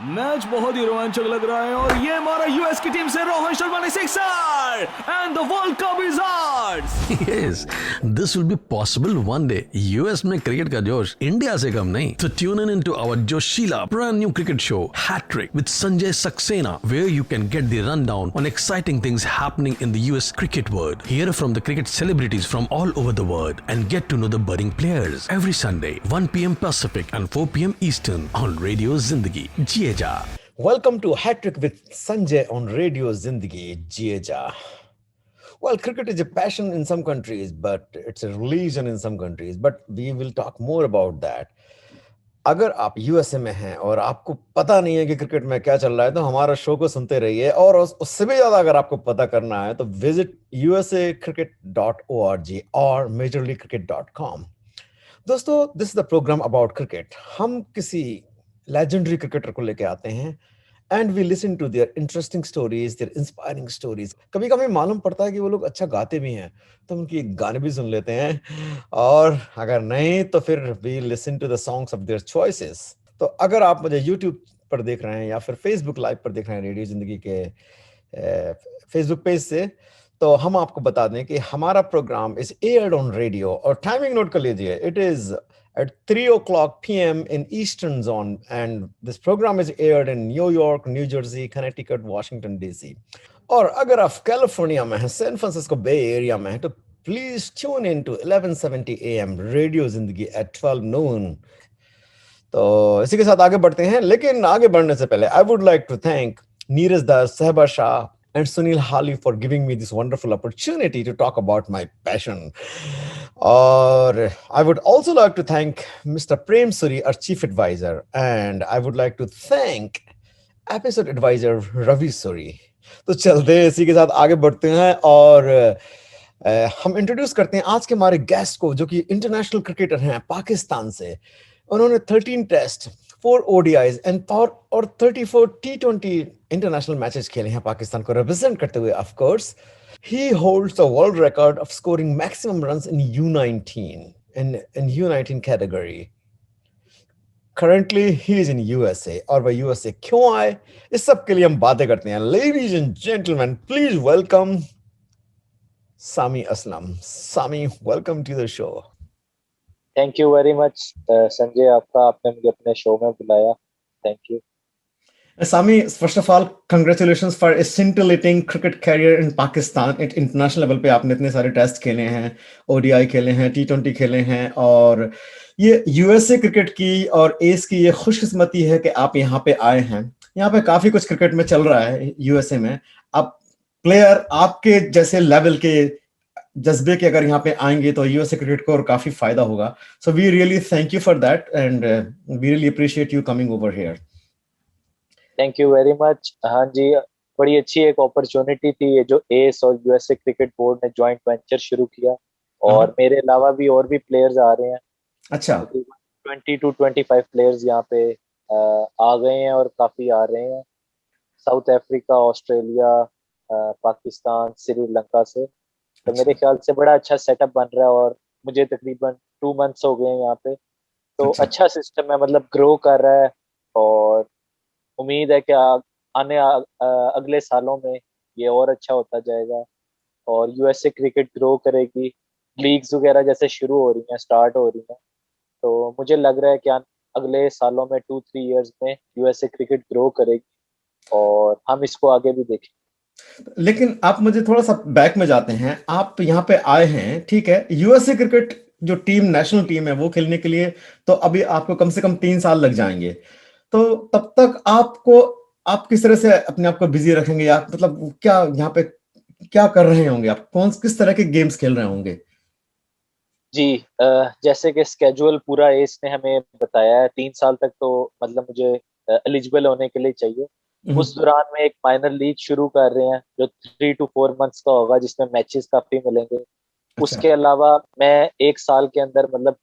Match बहुत ही रोमांचक लग रहा है और ये हमारा यूएस की टीम से रोहन शर्मा ने sixer and the world cup is ours. Yes, this will be possible one day. US में क्रिकेट का जोश इंडिया से कम नहीं. So tune in into our Joshila brand new cricket show Hat Trick with Sanjay Saxena, where you can get the rundown on exciting things happening in the US cricket world. Hear from the cricket celebrities from all over the world and get to know the budding players every Sunday 1 p.m. Pacific and 4 p.m. Eastern on Radio Zindagi. Jieja. Welcome to Hat Trick with Sanjay on Radio Zindagi. Jieja. Well, cricket is a passion in some countries, but it's a religion in some countries. But we will talk more about that. अगर आप USA में हैं और आपको पता नहीं है कि क्रिकेट में क्या चल रहा है तो हमारा शो को सुनते रहिए और उससे भी ज्यादा अगर आपको पता करना है तो विजिट usacricket.org और majorleaguecricket.com. दोस्तों, this is the programme about cricket. हम किसी लेजेंडरी क्रिकेटर को लेके आते हैं and we listen to their interesting stories, their inspiring stories. कभी कभी मालूम पड़ता है कि वो लोग अच्छा गाते भी हैं तो उनकी गाने भी सुन लेते हैं, और अगर नहीं तो फिर we listen to the songs of their choices. तो अगर आप मुझे यूट्यूब पर देख रहे हैं या फिर फेसबुक लाइव पर देख रहे हैं रेडियो जिंदगी के फेसबुक पेज से, तो हम आपको बता दें कि हमारा programme is aired on radio. और टाइमिंग नोट कर लीजिए, it is at 3 o'clock p.m. in Eastern Zone, and this program is aired in New York, New Jersey, Connecticut, Washington DC. और अगर आप कैलिफोर्निया में हैं, सैन फ्रांसिस्को बे area में हैं, तो please tune in to 1170 AM radio Zindagi at 12 noon. तो इसी के साथ आगे बढ़ते हैं, लेकिन आगे बढ़ने से पहले I would like to thank Neeraj Das, Sahba Shah and Sunil Hali for giving me this wonderful opportunity to talk about my passion. Or I would also like to thank Mr. Prem Suri, our chief advisor, and I would like to thank episode advisor Ravi Suri. तो चलते हैं, इसी के साथ आगे बढ़ते हैं और हम इंट्रोड्यूस करते हैं आज के हमारे गेस्ट को, जो कि इंटरनेशनल क्रिकेटर हैं पाकिस्तान से. उन्होंने 13 टेस्ट, 4 ODIs और 34 T20 इंटरनेशनल मैचेस खेले हैं पाकिस्तान को रिप्रेजेंट करते हुए. Of course he holds the world record of scoring maximum runs in U19 category. Currently he is in USA. और वह यूएसए क्यों आए, इस सब के लिए हम बातें करते हैं. Ladies and gentleman, please welcome Sami Aslam. Sami, welcome to the show. Thank you very much Sanjay, आपने मुझे अपने शो में बुलाया. Thank you. Sami, first of all, congratulations for a scintillating cricket career in Pakistan. At international level पे आपने इतने सारे test खेले हैं, ODI खेले हैं, T20 खेले हैं, और ये यूएसए क्रिकेट की और एस की ये खुशकिस्मती है कि आप यहाँ पे आए हैं. यहाँ पे काफी कुछ क्रिकेट में चल रहा है यूएसए में. आप प्लेयर आपके जैसे लेवल के जज्बे के अगर यहाँ पे आएंगे तो यूएसए क्रिकेट को और काफी फायदा होगा. So we really thank you for that and we really appreciate you coming over here. Thank you very much. हाँ जी, बड़ी अच्छी एक अपॉर्चुनिटी थी ये जो एस और यूएसए क्रिकेट बोर्ड ने जॉइंट वेंचर शुरू किया, और मेरे अलावा भी और भी प्लेयर्स आ रहे हैं. अच्छा, 20 to 25 प्लेयर्स यहाँ पे आ गए हैं और काफी आ रहे हैं. South Africa, Australia, Pakistan, Sri Lanka से. तो मेरे ख्याल से बड़ा अच्छा सेटअप बन रहा है और मुझे तकरीबन 2 months हो गए हैं यहाँ पे. तो अच्छा सिस्टम है, मतलब ग्रो कर रहा है, और उम्मीद है कि अगले सालों में ये और अच्छा होता जाएगा और यूएसए क्रिकेट ग्रो करेगी. लीग्स वगैरह जैसे शुरू हो रही हैं, स्टार्ट हो रही हैं, तो मुझे लग रहा है कि अगले सालों में 2-3 years में यूएसए क्रिकेट ग्रो करेगी और हम इसको आगे भी देखें. लेकिन आप मुझे थोड़ा सा बैक में जाते हैं. आप यहाँ पे आए हैं, ठीक है, यूएसए क्रिकेट जो टीम, नेशनल टीम है, वो खेलने के लिए तो अभी आपको कम से कम 3 साल लग जाएंगे. तो तब तक आप किस तरह से अपने आप को बिजी रखेंगे, या मतलब क्या यहाँ पे क्या कर रहे होंगे आप, किस तरह के गेम्स खेल रहे होंगे? जी, जैसे कि स्केड्यूल पूरा एस ने हमें बताया है, 3 साल तक तो मतलब मुझे एलिजिबल होने के लिए चाहिए. उस दौरान में एक माइनर लीग शुरू कर रहे हैं जो 3 to 4 months का होगा, जिसमें मैचेस काफी मिलेंगे. उसके अलावा मैं 1 साल के अंदर मतलब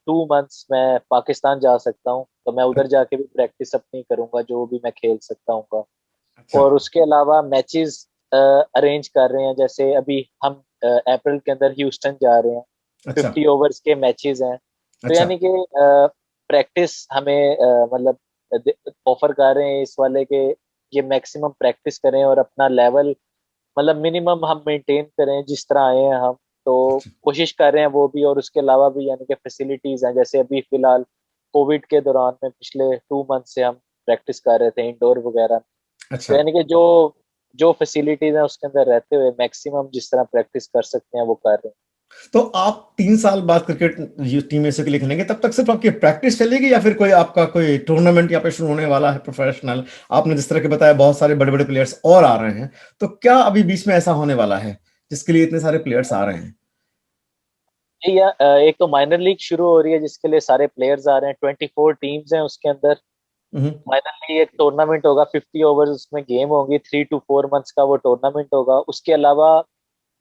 2 months मैं पाकिस्तान जा सकता हूँ, तो मैं उधर जाके भी प्रैक्टिस अपनी करूंगा जो भी मैं खेल सकता हूँ. और उसके अलावा मैचेस अरेंज कर रहे हैं, जैसे अभी हम अप्रैल के अंदर ह्यूस्टन जा रहे हैं. 50 overs के मैचेस हैं. तो यानी कि प्रैक्टिस हमें मतलब ऑफर कर रहे हैं इस वाले के ये मैक्सिमम प्रैक्टिस करें और अपना लेवल मतलब मिनिमम हम मेंटेन करें जिस तरह आए हैं हम, तो कोशिश कर रहे हैं वो भी। और उसके अलावा भी यानी कि फैसिलिटीज हैं, जैसे अभी फिलहाल कोविड के दौरान में पिछले 2 मंथ से हम प्रैक्टिस कर रहे थे इंडोर वगैरह। तो अच्छा, यानी कि जो जो फैसिलिटीज हैं उसके अंदर रहते हुए मैक्सिमम जिस तरह प्रैक्टिस कर सकते हैं वो कर रहे हैं। तो आप 3 साल बाद क्रिकेट टीम ऐसे के लिए खेलेंगे, तब तक सिर्फ आपकी प्रैक्टिस चलेगी या फिर कोई आपका कोई टूर्नामेंट यहाँ पे शुरू होने वाला है प्रोफेशनल? आपने जिस तरह के बताया बहुत सारे बड़े बड़े प्लेयर्स और आ रहे हैं, तो क्या अभी बीच में ऐसा होने वाला है जिसके लिए इतने सारे प्लेयर्स आ रहे हैं? जी या एक तो माइनर लीग शुरू हो रही है जिसके लिए सारे प्लेयर्स आ रहे हैं, 24 टीम्स हैं उसके अंदर। हम्म, माइनर लीग एक टूर्नामेंट होगा, 50 ओवर्स उसमें गेम होगी, 3 to 4 मंथ्स का वो टूर्नामेंट होगा। उसके अलावा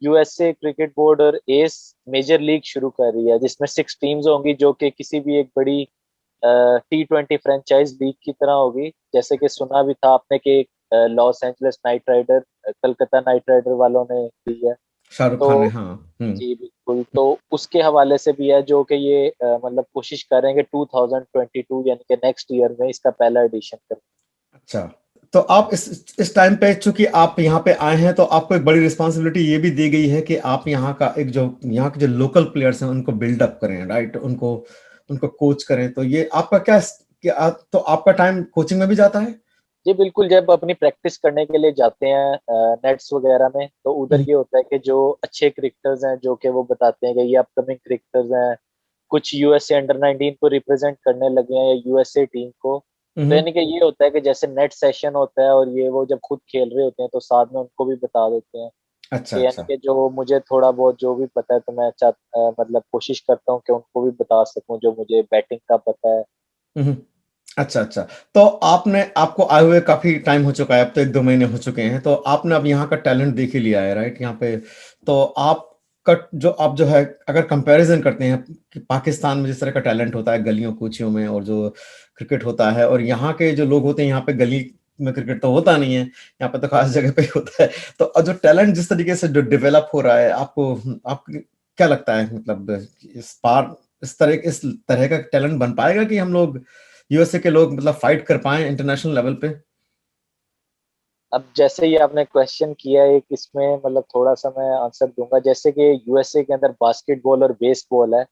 यूएसए क्रिकेट बोर्ड और एस मेजर लीग शुरू कर रही है जिसमें 6 टीम्स होंगी जो कि किसी भी एक बड़ी T20 फ्रेंचाइज लीग की तरह होगी। जैसे कि सुना भी था आपने कि Los Angeles Knight Rider, Calcutta Knight Rider वालों ने ली है। शाहरुख तो खान ने, हाँ। जी बिल्कुल, तो उसके हवाले से भी है जो कि ये मतलब कोशिश करेंगे 2022 यानी कि नेक्स्ट ईयर में इसका पहला एडिशन करें। अच्छा, तो आप इस टाइम पे, चूंकि आप यहाँ पे आए हैं, तो आपको एक बड़ी रिस्पॉन्सिबिलिटी ये भी दी गई है कि आप यहाँ का एक जो यहाँ के जो लोकल प्लेयर्स हैं उनको बिल्डअप करें, राइट? उनको उनको कोच करें। तो ये आपका तो आपका टाइम कोचिंग में भी जाता है? जी बिल्कुल, जब अपनी प्रैक्टिस करने के लिए जाते हैं नेट्स वगैरह में, तो उधर हम्म, ये होता है कि जो अच्छे क्रिकेटर्स हैं जो कि वो बताते हैं कि ये अपकमिंग क्रिकेटर्स हैं, कुछ यूएसए अंडर 19 को रिप्रेजेंट करने लगे हैं या यूएसए टीम को। तो हम्म, यानी कि ये होता है कि जैसे नेट सेशन होता है और ये वो जब खुद खेल रहे होते हैं तो साथ में उनको भी बता देते हैं अच्छा, कि यानी अच्छा। कि जो मुझे थोड़ा बहुत जो भी पता है तो मैं मतलब कोशिश करता हूँ कि उनको भी बता सकूं जो मुझे बैटिंग का पता है। हम्म, अच्छा, अच्छा। तो आपको आए हुए काफी टाइम हो चुका है, अब तो 1-2 महीने हो चुके हैं, तो आपने अब यहाँ का टैलेंट देख ही लिया है, राइट? यहाँ पे तो आप जो है, अगर कंपैरिजन करते हैं कि पाकिस्तान में जिस तरह का टैलेंट होता है गलियों कूचियों में, और जो क्रिकेट होता है, और यहाँ के जो लोग होते हैं, यहाँ पे गली में क्रिकेट तो होता नहीं है, यहाँ पे तो खास जगह पे ही होता है। तो जो टैलेंट जिस तरीके से जो डेवलप हो रहा है, आप क्या लगता है, मतलब इस तरह का टैलेंट बन पाएगा कि हम लोग, यूएसए के लोग, मतलब फाइट कर पाए इंटरनेशनल लेवल पे? अब जैसे ही आपने क्वेश्चन किया है, एक इसमें मतलब थोड़ा सा मैं आंसर दूंगा। जैसे कि यूएसए के अंदर बास्केटबॉल और बेसबॉल है,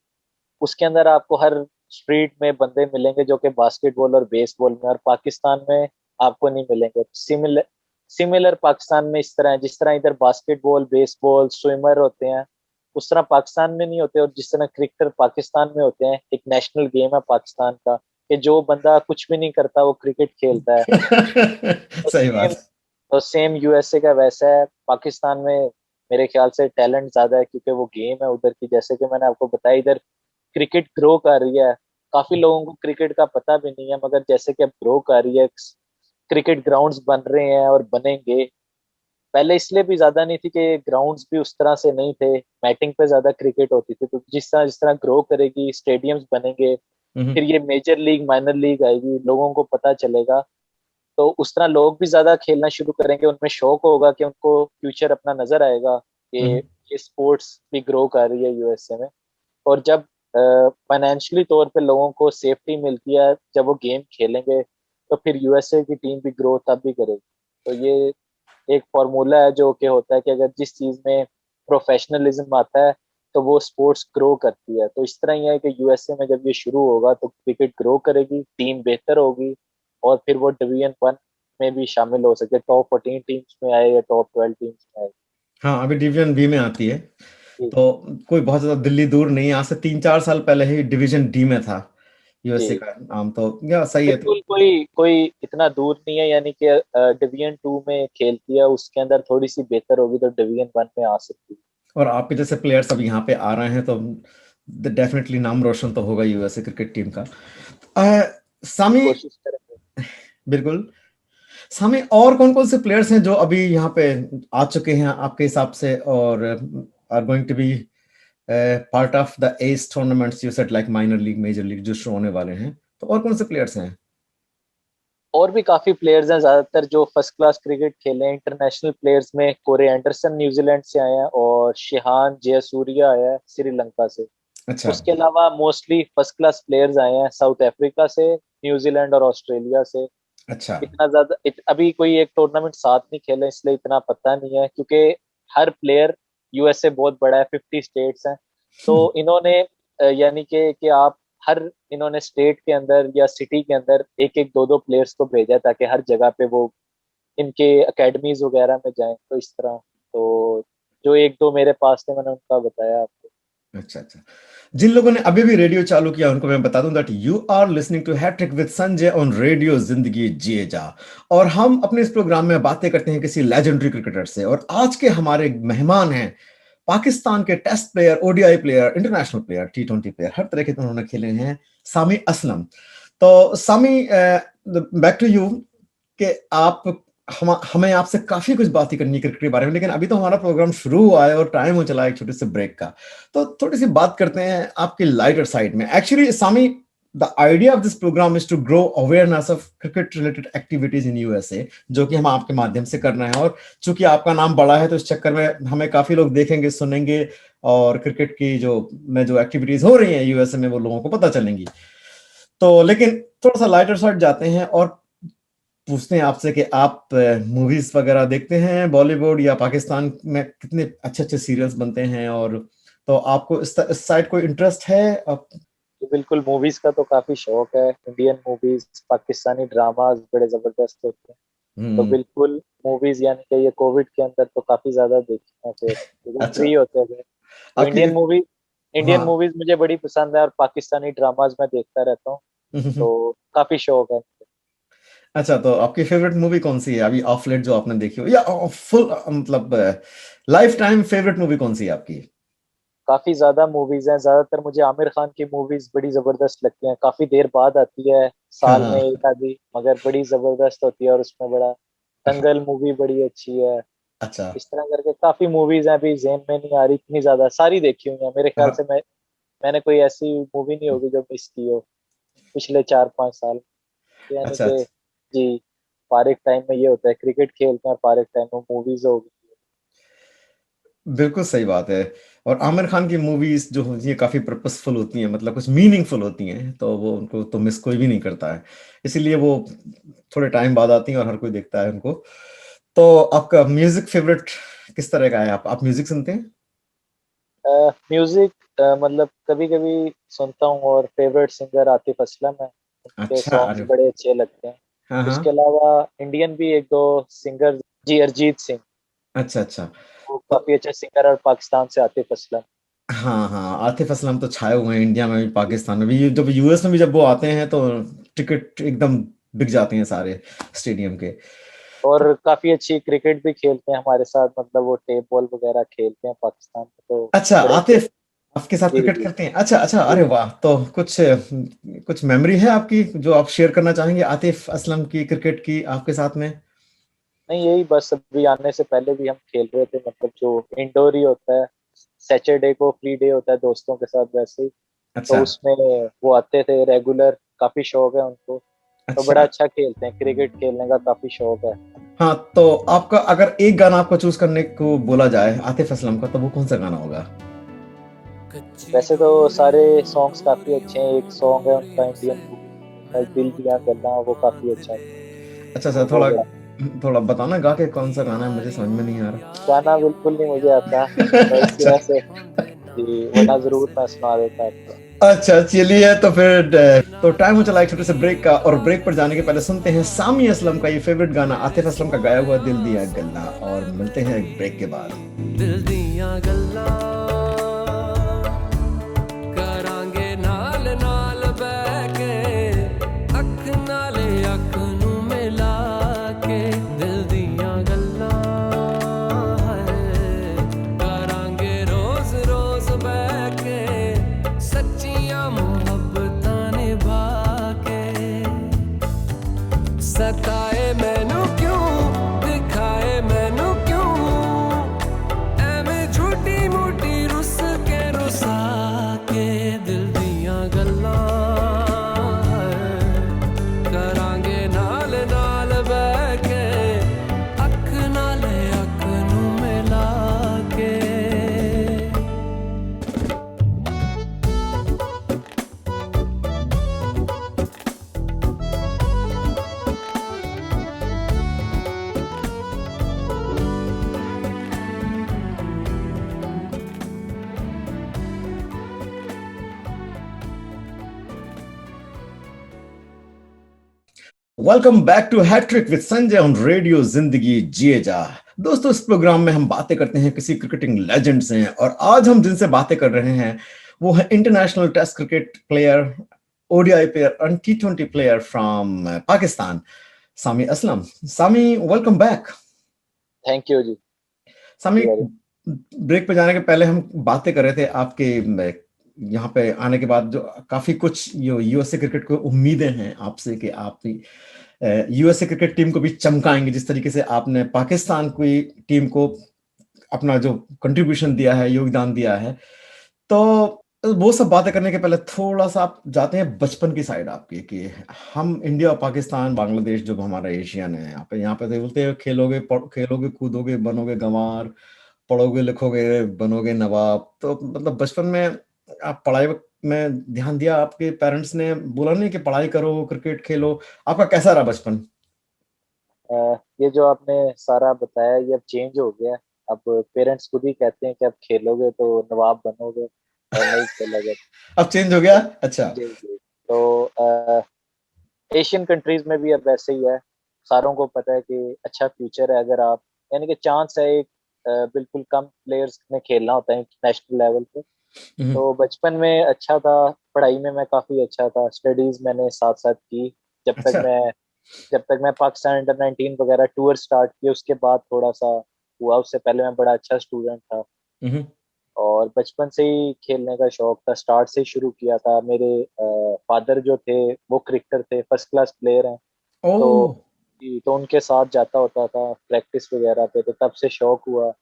उसके अंदर आपको हर स्ट्रीट में बंदे मिलेंगे जो कि बास्केटबॉल और बेसबॉल में, और पाकिस्तान में आपको नहीं मिलेंगे। सिमिलर सिमिलर पाकिस्तान में इस तरह है, जिस तरह इधर बास्केटबॉल बेसबॉल स्विमर होते हैं उस तरह पाकिस्तान में नहीं होते। और जिस तरह क्रिकेटर पाकिस्तान में होते हैं, एक नेशनल गेम है पाकिस्तान का कि जो बंदा कुछ भी नहीं करता वो क्रिकेट खेलता है। तो सही सेम बात। तो सेम यूएसए का वैसा है। पाकिस्तान में मेरे ख्याल से टैलेंट ज्यादा है क्योंकि वो गेम है उधर की। जैसे कि मैंने आपको बताया, इधर क्रिकेट ग्रो कर रही है। काफी लोगों को क्रिकेट का पता भी नहीं है, मगर जैसे कि अब ग्रो कर रही है, क्रिकेट ग्राउंड्स बन रहे हैं और बनेंगे। पहले इसलिए भी ज्यादा नहीं थी कि ग्राउंड्स भी उस तरह से नहीं थे, मैटिंग पे ज्यादा क्रिकेट होती थी। तो जिस तरह ग्रो करेगी, स्टेडियम्स बनेंगे, हम्म, फिर ये मेजर लीग माइनर लीग आएगी, लोगों को पता चलेगा, तो उस तरह लोग भी ज्यादा खेलना शुरू करेंगे। उनमें शौक होगा कि उनको फ्यूचर अपना नजर आएगा कि हम्म, ये स्पोर्ट्स भी ग्रो कर रही है यूएसए में। और जब फाइनेंशियली तौर पे लोगों को सेफ्टी मिलती है जब वो गेम खेलेंगे, तो फिर यूएसए की टीम भी ग्रो तब भी करेगी। तो ये एक फॉर्मूला है जो कि होता है कि अगर जिस चीज में प्रोफेशनलिज्म आता है तो वो स्पोर्ट्स ग्रो करती है। तो इस तरह ही है कि यूएसए में जब ये शुरू होगा तो क्रिकेट ग्रो करेगी, टीम बेहतर होगी, और फिर वो डिवीजन 1 में भी शामिल हो सके, टॉप 14 टीम्स में आए या टॉप 12 टीम्स में आए। हाँ, अभी डिवीजन बी में आती है। जी तो कोई बहुत ज्यादा दिल्ली दूर नहीं है, आज से 3-4 साल पहले ही डिवीजन डी में था यूएसए जी का नाम। तो या सही है। तो बिल्कुल, कोई कोई इतना दूर नहीं है, यानी कि डिवीजन 2 में खेलती है, उसके अंदर थोड़ी सी बेहतर होगी तो डिवीजन 1 में आ सकती है। और आपके जैसे प्लेयर्स अब यहाँ पे आ रहे हैं, तो डेफिनेटली नाम रोशन तो होगा यूएसए क्रिकेट टीम का। सामी, कोशिश करेंगे। बिल्कुल। सामी, और कौन कौन से प्लेयर्स हैं जो अभी यहाँ पे आ चुके हैं आपके हिसाब से, और are going to be part of the S tournaments you said, like minor league major league जो शुरू होने वाले हैं? तो और कौन से प्लेयर्स हैं? और भी काफी प्लेयर्स हैं, ज्यादातर जो फर्स्ट क्लास क्रिकेट खेले हैं। इंटरनेशनल प्लेयर्स में कोरे एंडरसन न्यूजीलैंड से आए हैं, और शिहान जयसूर्या आया है श्रीलंका से। अच्छा। उसके अलावा मोस्टली फर्स्ट क्लास प्लेयर्स आए हैं साउथ अफ्रीका से, न्यूजीलैंड और ऑस्ट्रेलिया से। अच्छा। इतना ज्यादा अभी कोई एक टूर्नामेंट साथ नहीं खेला इसलिए इतना पता नहीं है, क्योंकि हर प्लेयर, यूएसए बहुत बड़ा है, 50 स्टेट्स हैं, तो इन्होंने यानी कि आप हर, इन्होंने स्टेट के अंदर या सिटी के अंदर एक एक दो दो प्लेयर्स को भेजा है ताकि हर जगह पे वो इनके एकेडमीज वगैरह में जाएं, तो इस तरह। तो जो एक दो मेरे पास थे मैंने उनका बताया आपको। अच्छा अच्छा। जिन लोगों ने अभी भी रेडियो चालू किया उनको मैं बता दूं that you are listening to Hattrick with Sanjay on radio Zindagi जिए जा, और हम अपने इस प्रोग्राम में बातें करते हैं किसी लेजेंडरी क्रिकेटर से। और आज के हमारे मेहमान हैं पाकिस्तान के test player, ODI player, international player, टी20 प्लेयर, हर तरह के तो उन्होंने खेले हैं, सामी असलम। तो सामी, बैक टू यू कि आप हमें आपसे काफी कुछ बातें करनी है क्रिकेट के बारे में, लेकिन अभी तो हमारा प्रोग्राम शुरू हुआ है और टाइम हो चला है एक छोटे से ब्रेक का। तो थोड़ी सी बात करते हैं आपकी लाइटर साइड में। Actually Sami, the idea of this programme is to grow awareness of cricket related activities in USA, जो कि हम आपके माध्यम से करना है। और चूंकि आपका नाम बड़ा है तो इस चक्कर में हमें काफी लोग देखेंगे, सुनेंगे, और क्रिकेट की जो एक्टिविटीज हो रही हैं यूएसए में वो लोगों को पता चलेंगी। तो लेकिन थोड़ा सा लाइटर साइड जाते हैं और पूछते हैं आपसे कि आप मूवीज वगैरह देखते हैं बॉलीवुड या पाकिस्तान में, कितने अच्छे अच्छे सीरियल्स बनते हैं, और तो आपको इस साइड कोई इंटरेस्ट है? आप बिल्कुल, मूवीज का तो काफी शौक है। इंडियन मूवीज, पाकिस्तानी ड्रामाज बड़े जबरदस्त होते हैं, तो बिल्कुल मूवीज, यानी कि ये कोविड के अंदर तो काफी ज्यादा देखी हैं, फिर फ्री होते थे तो इंडियन मूवीज मुझे बड़ी पसंद है, और पाकिस्तानी ड्रामाज मैं देखता रहता हूँ, तो काफी शौक है। अच्छा, तो आपकी फेवरेट मूवी कौन सी है अभी ऑफ लेट जो आपने देखी हो, या फुल मतलब लाइफ टाइम फेवरेट मूवी कौन सी है आपकी? काफी ज्यादा मूवीज हैं, ज्यादातर मुझे आमिर खान की मूवीज बड़ी जबरदस्त लगती हैं। काफी देर बाद आती है, साल में एक आधी, मगर बड़ी जबरदस्त होती है, और उसमें बड़ा, दंगल मूवी बड़ी अच्छी है। अच्छा। इस तरह करके काफी मूवीज हैं, अभी जेन में नहीं आ रही, इतनी ज्यादा सारी देखी हुई है मेरे ख्याल से। मैंने कोई ऐसी मूवी नहीं होगी जो मिस की हो पिछले 4-5 साल, यानी अच्छा, कि जी, फारिग टाइम में ये होता है, क्रिकेट खेलते हैं, फारिग टाइम में मूवीज होगी। बिल्कुल सही बात है। और आमिर खान की मूवीज जो होती है काफी पर्पसफुल होती हैं, मतलब कुछ मीनिंगफुल होती हैं, तो वो उनको तो मिस कोई भी नहीं करता है, इसीलिए वो थोड़े टाइम बाद आती हैं और हर कोई देखता है उनको। तो आपका म्यूजिक फेवरेट किस तरह का है? आप म्यूजिक सुनते हैं? म्यूजिक मतलब कभी कभी सुनता हूँ, और फेवरेट सिंगर आतिफ असलम है, उनके अच्छा, सॉन्ग्स अरे बड़े अच्छे लगते हैं। हाँ हाँ। उसके अलावा इंडियन भी एक दो सिंगर, जी, अरिजीत सिंह, अच्छा अच्छा। वो तो काफी अच्छा सिंगर है, और पाकिस्तान से आतिफ असलम। हाँ हाँ, आतिफ असलम तो छाए हुए हैं इंडिया में भी, पाकिस्तान में भी, जब यूएस में भी जब वो आते हैं तो टिकट एकदम बिक जाते हैं सारे स्टेडियम के। और काफी अच्छी क्रिकेट भी खेलते हैं हमारे साथ, मतलब वो टेप बॉल वगैरह खेलते हैं पाकिस्तान में, तो अच्छा, बड़े अच्छे। आतिफ आपके साथ जी क्रिकेट जी करते हैं? अच्छा अच्छा, जी। अरे वाह। तो कुछ मेमोरी है आपकी जो आप शेयर करना चाहेंगे आतिफ असलम की, क्रिकेट की आपके साथ में? नहीं, यही बस, अभी आने से पहले भी हम खेल रहे थे, मतलब जो इंडोर ही होता है, सैटरडे को फ्री डे होता है दोस्तों के साथ, वैसे ही, तो अच्छा उसमें वो आते थे रेगुलर। काफी शौक है उनको, तो बड़ा अच्छा। अच्छा खेलते हैं, क्रिकेट खेलने का काफी शौक है। हाँ, तो आपका अगर एक गाना आपको चूज करने को बोला जाए आतिफ असलम का, तो वो कौन सा गाना होगा? वैसे तो सारे सॉन्ग्स काफी अच्छे हैं, एक सॉन्ग है उनका इंडियन मूवी दिल दिया गल्ला, वो काफी अच्छा है, अच्छा अच्छा, तो वो थोड़ा बड़ा। थोड़ा बताना गा के कौन सा गाना है, मुझे समझ में नहीं आ गाना बिल्कुल नहीं मुझे आता, तो इसकी अच्छा वजह से जी, वरना जरूर मैं सुना देता आपको। अच्छा, चलिए तो फिर तो टाइम हो चला एक छोटे से ब्रेक का, और ब्रेक पर जाने के पहले सुनते हैं सामी असलम का ये फेवरेट गाना, आतिफ असलम का गाया हुआ दिल दिया गल्ला, और मिलते हैं ब्रेक के बाद। दिल दिया गल्ला करांगे नाल नाल बैके, अख नाले अख नू मिला के, दिल दिया गल्ला करांगे रोज रोज बैके, सच्चियां मुहब्बतां निभा के, सताए मैनू क्यों, दिखाए मैनू क्यों, एवें झूठी मूठी रुस के रुसा के, दिल दियां गल्लां करांगे नाल नाल बैठ के, अख नाल अख नू मिला के। Welcome back to Hattrick with Sanjay on radio Zindagi जिए जा। दोस्तों, इस प्रोग्राम में हम बातें करते हैं किसी क्रिकेटिंग लेजेंड से, और आज हम जिनसे बातें कर रहे हैं वो है international test cricket player, ODI player और T20 player from Pakistan, Sami Aslam. Sami, welcome back. Thank you जी। सामी, ब्रेक पे जाने के पहले हम बातें कर रहे थे आपके यहाँ पे आने के बाद, जो काफी कुछ यूएसए क्रिकेट को उम्मीदें हैं आपसे कि आप यूएसए क्रिकेट टीम को भी चमकाएंगे, जिस तरीके से आपने पाकिस्तान की टीम को अपना जो कंट्रीब्यूशन दिया है, योगदान दिया है। तो वो सब बातें करने के पहले थोड़ा सा आप जाते हैं बचपन की साइड आपकी, कि हम इंडिया, पाकिस्तान, बांग्लादेश जो हमारा एशियन है, यहाँ पे तो बोलते हैं खेलोगे खेलोगे कूदोगे बनोगे गंवार, पढ़ोगे लिखोगे बनोगे नवाब। तो मतलब बचपन में आप पढ़ाई में ध्यान दिया? आपके पेरेंट्स ने बोला नहीं कि पढ़ाई करो, क्रिकेट खेलो? आपका कैसा रहा बचपन? ये जो आपने सारा बताया ये अब चेंज हो गया। अब पेरेंट्स खुद ही कहते हैं कि अब खेलोगे तो नवाब बनोगे और नहीं खेलोगे। अब चेंज हो गया? अच्छा। जी जी। तो एशियन कंट्रीज में भी अब ऐसे ही है। सारों को पता है कि अच्छा फ्यूचर है अगर आप, यानी कि चांस है एक, बिल्कुल कम प्लेयर्स में खेलना होता है इंटरनेशनल लेवल पे। हम्म, तो बचपन में अच्छा था, पढ़ाई में मैं काफ़ी अच्छा था, स्टडीज़ मैंने साथ साथ की। जब तक अच्छा। मैं जब तक मैं पाकिस्तान अंडर 19 वगैरह टूर स्टार्ट किए उसके बाद थोड़ा सा हुआ, उससे पहले मैं बड़ा अच्छा स्टूडेंट था। हम्म, और बचपन से ही खेलने का शौक था, स्टार्ट से ही शुरू किया था। मेरे फादर जो थे वो क्रिकेटर थे, फर्स्ट क्लास प्लेयर हैं। ओ। तो तो उनके साथ जाता होता था प्रैक्टिस वगैरह पे, तो तब से शौक हुआ।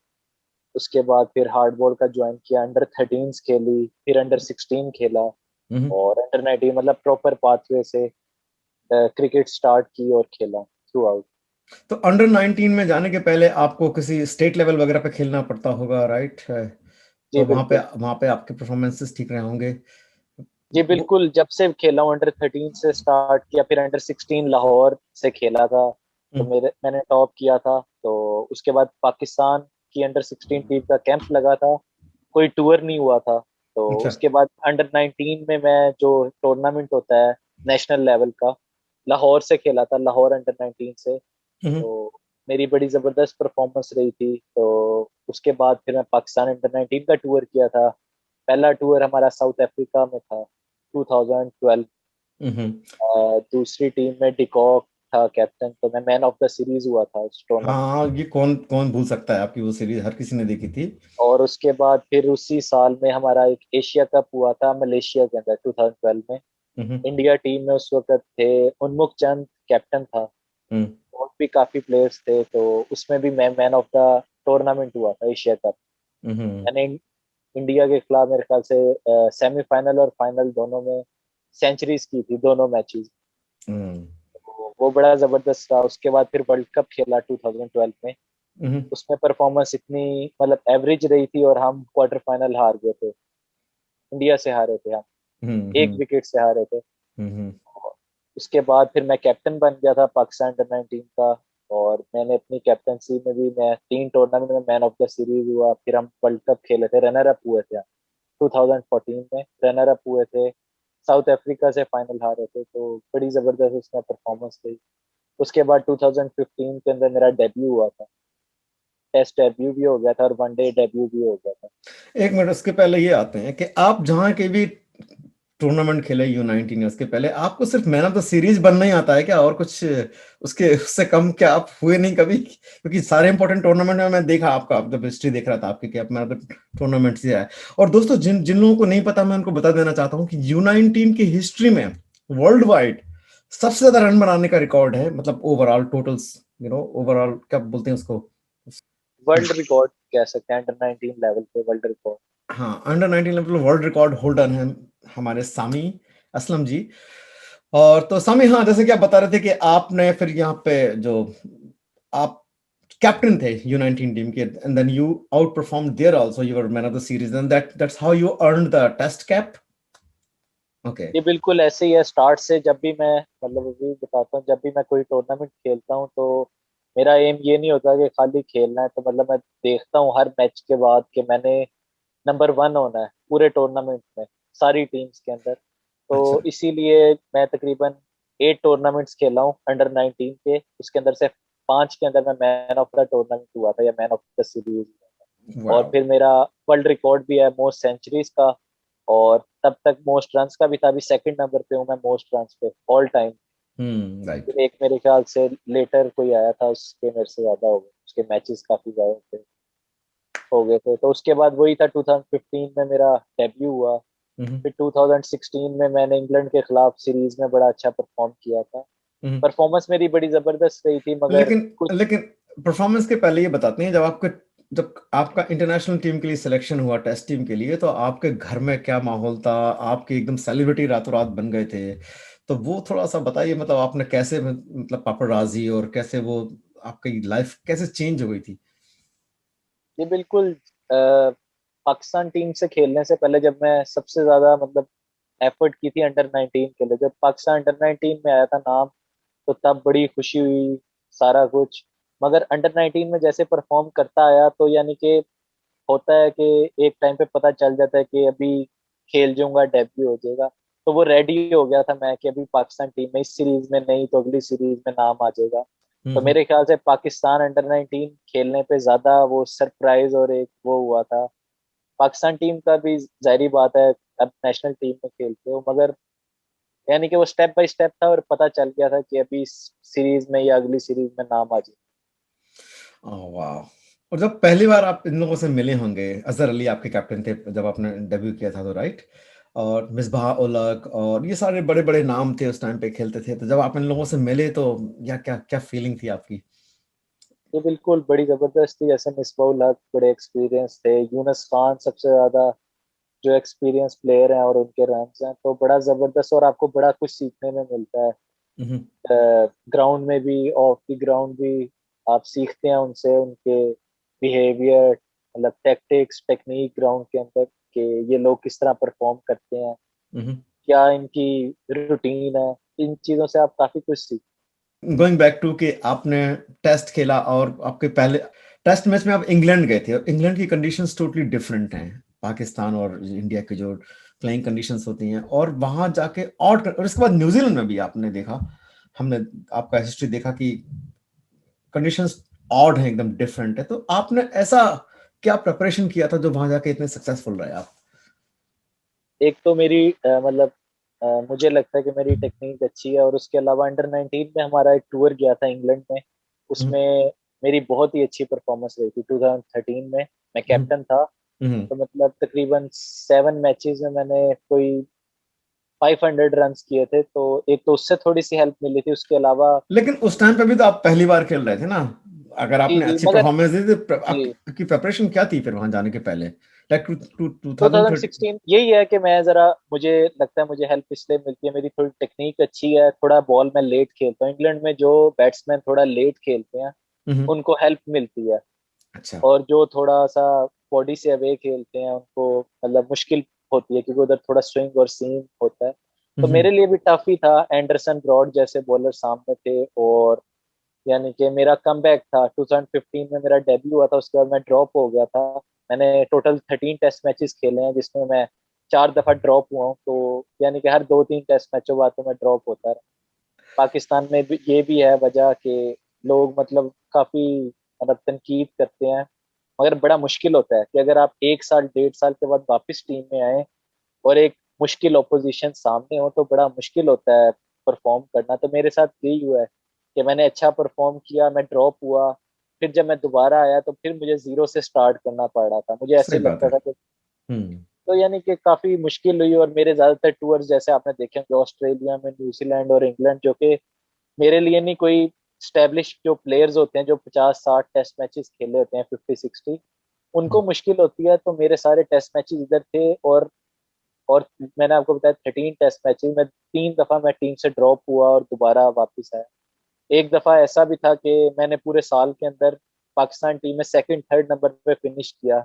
उसके बाद फिर हार्डबॉल का ज्वाइन किया, अंडर 13 खेली, फिर अंडर 16 खेला, हम्म। और अंडर 19 मतलब प्रॉपर पाथवे से क्रिकेट स्टार्ट की और खेला थ्रू आउट। तो अंडर 19 में जाने के पहले आपको किसी स्टेट लेवल वगैरह पे खेलना पड़ता होगा, राइट? जी और बिल्कुल। वहां पे आपके परफॉर्मेंसेस ठीक रहे होंगे। जी वो- बिल्कुल, जब से खेला हूँ अंडर 13 से स्टार्ट किया, फिर अंडर 16 लाहौर से खेला था, तो हम्म, मैंने टॉप किया था। तो उसके बाद पाकिस्तान की अंडर 16 टीम का कैंप लगा था, कोई टूर नहीं हुआ था। तो अच्छा। उसके बाद अंडर 19 में मैं जो टूर्नामेंट होता है नेशनल लेवल का, लाहौर से खेला था, लाहौर अंडर 19 से। हम्म, तो मेरी बड़ी ज़बरदस्त परफॉर्मेंस रही थी। तो उसके बाद फिर मैं पाकिस्तान अंडर 19 का टूर किया था। पहला टूर हमारा साउथ अफ्रीका में था 2012। हम्म। दूसरी टीम में डिकॉक था कैप्टन, तो मैं मैन ऑफ द सीरीज हुआ था उस टूर्नामेंट। हाँ, ये कौन कौन भूल सकता है, आपकी वो सीरीज हर किसी ने देखी थी। और उसके बाद फिर उसी साल में हमारा एक एशिया कप हुआ था मलेशिया के अंदर 2012 में। हम्म, इंडिया टीम में उस वक्त थे उन्मुख चंद कैप्टन था, हम्म, और भी काफी प्लेयर्स थे। तो उसमें भी मैं मैन ऑफ द टूर्नामेंट हुआ था एशिया कप। हम्म, मैंने इंडिया के खिलाफ मेरे ख्याल से सेमीफाइनल और फाइनल दोनों में सेंचुरीज की थी, दोनों मैचेस। हम्म, वो बड़ा जबरदस्त था। उसके बाद फिर वर्ल्ड कप खेला 2012 में। हम्म, उसमें परफॉर्मेंस इतनी मतलब एवरेज रही थी, और हम क्वार्टर फाइनल हार गए थे, इंडिया से हारे थे हम, हम्म, एक विकेट से हारे थे। हम्म, उसके बाद फिर मैं कैप्टन बन गया था पाकिस्तान अंडर 19 का, और मैंने अपनी कैप्टनसी में भी मैं 3 टूर्नामेंट में मैन ऑफ द सीरीज हुआ। फिर हम वर्ल्ड कप खेले थे, रनर अप हुए थे हम 2014 में, रनर अप हुए थे, साउथ अफ्रीका से फाइनल हारे थे। तो बड़ी जबरदस्त उसमें परफॉर्मेंस रही। उसके बाद 2015 के अंदर मेरा डेब्यू हुआ था, टेस्ट डेब्यू भी हो गया था और वनडे डेब्यू भी हो गया था। एक मिनट, उसके पहले ये आते हैं कि आप जहाँ के भी टूर्नामेंट खेले U19, उसके पहले आपको सिर्फ मैन ऑफ द सीरीज बनना ही आता है क्या? और कुछ उसके उससे कम क्या आप हुए नहीं कभी? क्योंकि सारे इंपॉर्टेंट टूर्नामेंट में मैं देखा आपका, जब हिस्ट्री देख रहा था आपकी, कि आप मैन ऑफ द टूर्नामेंट से आए। और दोस्तों, जिन जिन लोगों को नहीं पता, मैं उनको बता देना चाहता हूँ कि U19 की हिस्ट्री में वर्ल्ड वाइड सबसे ज्यादा रन बनाने का रिकॉर्ड है, मतलब ओवरऑल टोटल्स, ओवरऑल क्या बोलते हैं उसको? वर्ल्ड रिकॉर्ड कह सकते हैं, अंडर 19 लेवल पे वर्ल्ड रिकॉर्ड। हाँ, under 19 level world record holder हैं हमारे सामी असलम जी। और तो सामी, हाँ, जैसे कि आप बता रहे थे कि आपने फिर यहाँ पे जो आप कैप्टन थे U19 टीम के, and then you outperform there also, you were man of the series, and that's how you earned the test cap. Okay. ये बिल्कुल ऐसे ही है। स्टार्ट से जब भी मैं, मतलब अभी बताता हूँ, जब भी मैं कोई टूर्नामेंट खेलता हूँ तो मेरा एम ये नहीं होता कि खाली खेलना है। तो मतलब मैं देखता हूँ हर मैच के बाद कि मैंने नंबर 1 होना है पूरे टूर्नामेंट में, सारी टीम्स के अंदर। अच्छा। तो इसीलिए मैं तकरीबन 8 टूर्नामेंट्स खेला हूँ अंडर 19 के, उसके अंदर से 5 के अंदर मैं मैन ऑफ द टूर्नामेंट हुआ था या मैन ऑफ द सीरीज। और वाओ। फिर मेरा वर्ल्ड रिकॉर्ड भी है मोस्ट सेंचुरीज का, और तब तक मोस्ट रन्स का भी था। अभी सेकंड नंबर पे हूँ मैं मोस्ट रन्स पे ऑल टाइम। राइट। फिर एक मेरे ख्याल से लेटर कोई आया था, उसके मेरे से ज्यादा हो गए, उसके मैचेस काफी ज्यादा थे, हो गए थे। तो उसके बाद वही था 2015 में मेरा डेब्यू हुआ। फिर 2016 में मैंने इंग्लैंड के खिलाफ सीरीज में बड़ा अच्छा परफॉर्म किया था। परफॉर्मेंस मेरी बड़ी जबरदस्त रही थी, मगर लेकिन कुछ लेकिन परफॉर्मेंस के पहले ये बताते हैं, जब आपका इंटरनेशनल टीम के लिए सिलेक्शन हुआ, टेस्ट टीम के लिए, तो आपके घर में क्या माहौल था? आपके एकदम सेलिब्रिटी रातों रात बन गए थे, तो वो थोड़ा सा बताइए। मतलब आपने कैसे, मतलब पापराजी, और कैसे वो आपकी लाइफ कैसे चेंज हो गई थी? ये बिल्कुल पाकिस्तान टीम से खेलने से पहले जब मैं सबसे ज्यादा मतलब एफर्ट की थी अंडर 19 के लिए, जब पाकिस्तान अंडर 19 में आया था नाम, तो तब बड़ी खुशी हुई, सारा कुछ। मगर अंडर 19 में जैसे परफॉर्म करता आया, तो यानी कि होता है कि एक टाइम पे पता चल जाता है कि अभी खेल जाऊंगा, डेब्यू हो जाएगा। तो वो रेडी हो गया था मैं कि अभी पाकिस्तान टीम में इस सीरीज में नहीं तो अगली सीरीज में नाम आ जाएगा। तो हम्म। मेरे ख्याल से पाकिस्तान अंडर 19 खेलने पे ज्यादा वो सरप्राइज और एक वो हुआ था। पाकिस्तान टीम का भी जाहिर बात है, अब नेशनल टीम में खेलते हो, मगर यानी कि वो स्टेप बाय स्टेप था और पता चल गया था कि अभी इस सीरीज में या अगली सीरीज में नाम आ जाए। वाह। और जब पहली बार आप इन लोगों से मिले होंगे, अजहर अली आपके कैप्टन थे जब आपने डेब्यू किया था, तो राइट, और मिसबाह उलक और ये सारे बड़े बड़े नाम थे उस टाइम पे खेलते थे, तो जब आप इन लोगों से मिले तो या क्या क्या फीलिंग थी आपकी? ये बिल्कुल बड़ी जबरदस्त थी। जैसे मिसबाह हक बड़े एक्सपीरियंस थे, यूनस खान सबसे ज्यादा जो एक्सपीरियंस प्लेयर हैं, और उनके रन्स हैं तो बड़ा जबरदस्त, और आपको बड़ा कुछ सीखने में मिलता है। हम्म। ग्राउंड में भी, ऑफ द ग्राउंड भी आप सीखते हैं उनसे, उनके बिहेवियर, मतलब टैक्टिक्स, टेक्निक ग्राउंड के अंदर, कि ये लोग किस तरह परफॉर्म करते हैं, हम्म। क्या इनकी रूटीन है। इन चीजों से आप काफी कुछ सीखते गोइंग बैक टू कि आपने टेस्ट खेला, और आपके पहले टेस्ट मैच में आप इंग्लैंड गए थे, और इंग्लैंड की कंडीशंस टोटली डिफरेंट हैं पाकिस्तान और इंडिया की जो प्लेइंग कंडीशंस होती हैं, और वहां जाके और इसके बाद न्यूजीलैंड में भी आपने देखा, हमने आपका हिस्ट्री देखा कि कंडीशंस ऑड हैं, एकदम डिफरेंट है। तो आपने ऐसा क्या प्रिपरेशन किया था जो वहां जाके इतने सक्सेसफुल रहे आप? हैं। एक तो मेरी मतलब मुझे लगता है कि मेरी टेक्निक अच्छी है, और उसके अलावा अंडर 19 में हमारा एक टूर गया था इंग्लैंड में, हम्म। उसमें मेरी बहुत ही अच्छी परफॉर्मेंस रही थी। 2013 में मैं हम्म। कैप्टन था, हम्म। तो मतलब तकरीबन 7 मैचेस में मैंने कोई 500 रन्स किए थे। तो एक तो उससे थोड़ी सी हेल्प मिली थी, उसके अलावा लेकिन उस टाइम पे भी तो आप पहली बार खेल रहे थे ना? अगर जी आपने जी, अच्छी मगर परफॉर्मेंस दी थी, तो जी आपकी प्रिपरेशन क्या थी फिर वहां जाने के पहले, लाइक 2030? 2016 यही है कि मैं जरा, मुझे लगता है मुझे हेल्प इसलिए मिलती है, मेरी थोड़ी टेक्निक अच्छी है, थोड़ा बॉल में लेट खेलता हूँ। इंग्लैंड में जो बैट्समैन थोड़ा लेट खेलते हैं हम्म। उनको हेल्प मिलती है, अच्छा। और जो थोड़ा सा बॉडी से अवे खेलते हैं उनको मतलब मुश्किल होती है, क्योंकि उधर थोड़ा स्विंग और सीम होता है। तो हम्म। मेरे लिए भी टफ ही था। एंडरसन ब्रॉड जैसे बॉलर सामने थे, और यानी कि मेरा कमबैक था। 2015 में मेरा डेब्यू हुआ था, उसके बाद मैं ड्रॉप हो गया था। मैंने टोटल 13 टेस्ट मैचेस खेले हैं, जिसमें मैं 4 दफा ड्रॉप हुआ हूँ। तो यानी कि हर 2-3 टेस्ट मैचों बाद तो मैं ड्रॉप होता रहा। पाकिस्तान में भी ये भी है वजह कि लोग मतलब काफी मतलब तनकीद करते हैं, मगर बड़ा मुश्किल होता है कि अगर आप 1 साल 1.5 साल के बाद वापस टीम में आए और एक मुश्किल ओपोजिशन सामने हो, तो बड़ा मुश्किल होता है परफॉर्म करना। तो मेरे साथ यही हुआ है कि मैंने अच्छा परफॉर्म किया, मैं ड्रॉप हुआ, फिर जब मैं दोबारा आया तो फिर मुझे जीरो से स्टार्ट करना पड़ रहा था। मुझे सही ऐसे बात है। लगता था कि, हम्म। तो यानी कि काफी मुश्किल हुई। और मेरे ज्यादातर टूर्स जैसे आपने देखे होंगे ऑस्ट्रेलिया में, न्यूजीलैंड और इंग्लैंड, जो कि मेरे लिए नहीं कोई स्टैब्लिश जो प्लेयर्स होते हैं जो 50-60 टेस्ट मैचेस खेले होते हैं, 50-60, उनको मुश्किल होती है। तो मेरे सारे टेस्ट मैचेस इधर थे, और मैंने आपको बताया 13 टेस्ट मैचेस में 3 दफा मैं टीम से ड्रॉप हुआ और दोबारा वापस आया। एक दफा ऐसा भी था कि मैंने पूरे साल के अंदर पाकिस्तान टीम में सेकंड थर्ड नंबर पे फिनिश किया।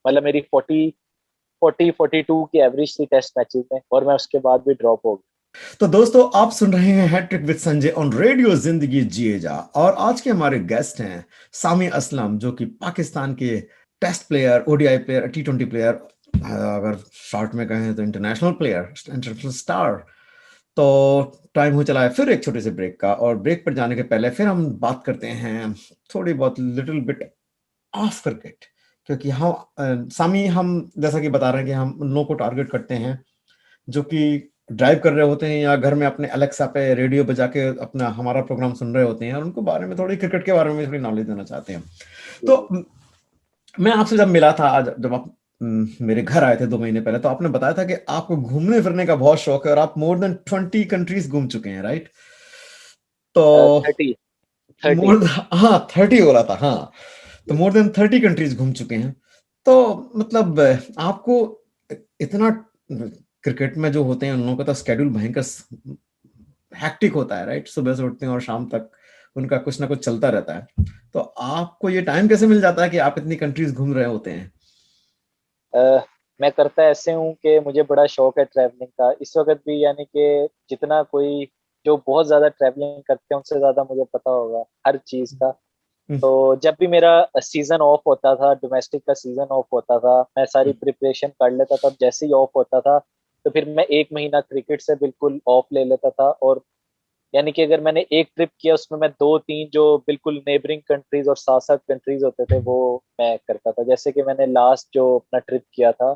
मतलब मेरी 42 की एवरेज थी टेस्ट मैचेस में, और मैं उसके बाद भी ड्रॉप हो गया। तो दोस्तों, आप सुन रहे हैं Hattrick with Sanjay on radio Zindagi जिए जा, और आज के हमारे गेस्ट हैं सामी असलम, जो कि पाकिस्तान के test player, ODI player, T20 player, अगर शॉर्ट में कहें तो इंटरनेशनल प्लेयर, इंटरनेशनल स्टार। तो टाइम हो चला है फिर एक छोटे से ब्रेक का, और ब्रेक पर जाने के पहले फिर हम बात करते हैं थोड़ी बहुत लिटिल बिट ऑफ क्रिकेट, क्योंकि सामी हम जैसा कि बता रहे हैं कि हम उन लोगों को टारगेट करते हैं जो कि ड्राइव कर रहे होते हैं या घर में अपने अलेक्सा पे रेडियो बजा के अपना हमारा प्रोग्राम सुन रहे होते हैं, और उनको बारे में थोड़ी क्रिकेट के बारे में थोड़ी नॉलेज देना चाहते हैं। तो मैं आपसे जब मिला था, आज जब आप मेरे घर आए थे 2 महीने पहले, तो आपने बताया था कि आपको घूमने फिरने का बहुत शौक है और आप मोर देन 20 कंट्रीज घूम चुके हैं, राइट? तो 30 हाँ 30 बोला था, हाँ। तो मोर देन 30 कंट्रीज घूम चुके हैं। तो मतलब आपको इतना, क्रिकेट में जो होते हैं उन लोगों का तो स्केड्यूल भयंकर हैक्टिक होता है, राइट? सुबह से उठते हैं और शाम तक उनका कुछ ना कुछ चलता रहता है। तो आपको ये टाइम कैसे मिल जाता है कि आप इतनी कंट्रीज घूम रहे होते हैं? मैं करता ऐसे हूँ कि मुझे बड़ा शौक है ट्रैवलिंग का इस वक्त भी, यानी कि जितना कोई जो बहुत ज्यादा ट्रैवलिंग करते हैं उनसे ज्यादा मुझे पता होगा हर चीज का। तो जब भी मेरा सीजन ऑफ होता था, डोमेस्टिक का सीजन ऑफ होता था, मैं सारी प्रिपरेशन कर लेता था। जैसे ही ऑफ होता था तो फिर मैं 1 महीना क्रिकेट से बिल्कुल ऑफ ले लेता था। और यानी कि अगर मैंने एक ट्रिप किया उसमें मैं 2-3 जो बिल्कुल नेबरिंग कंट्रीज और साथ साथ कंट्रीज होते थे वो मैं करता था। जैसे कि मैंने लास्ट जो अपना ट्रिप किया था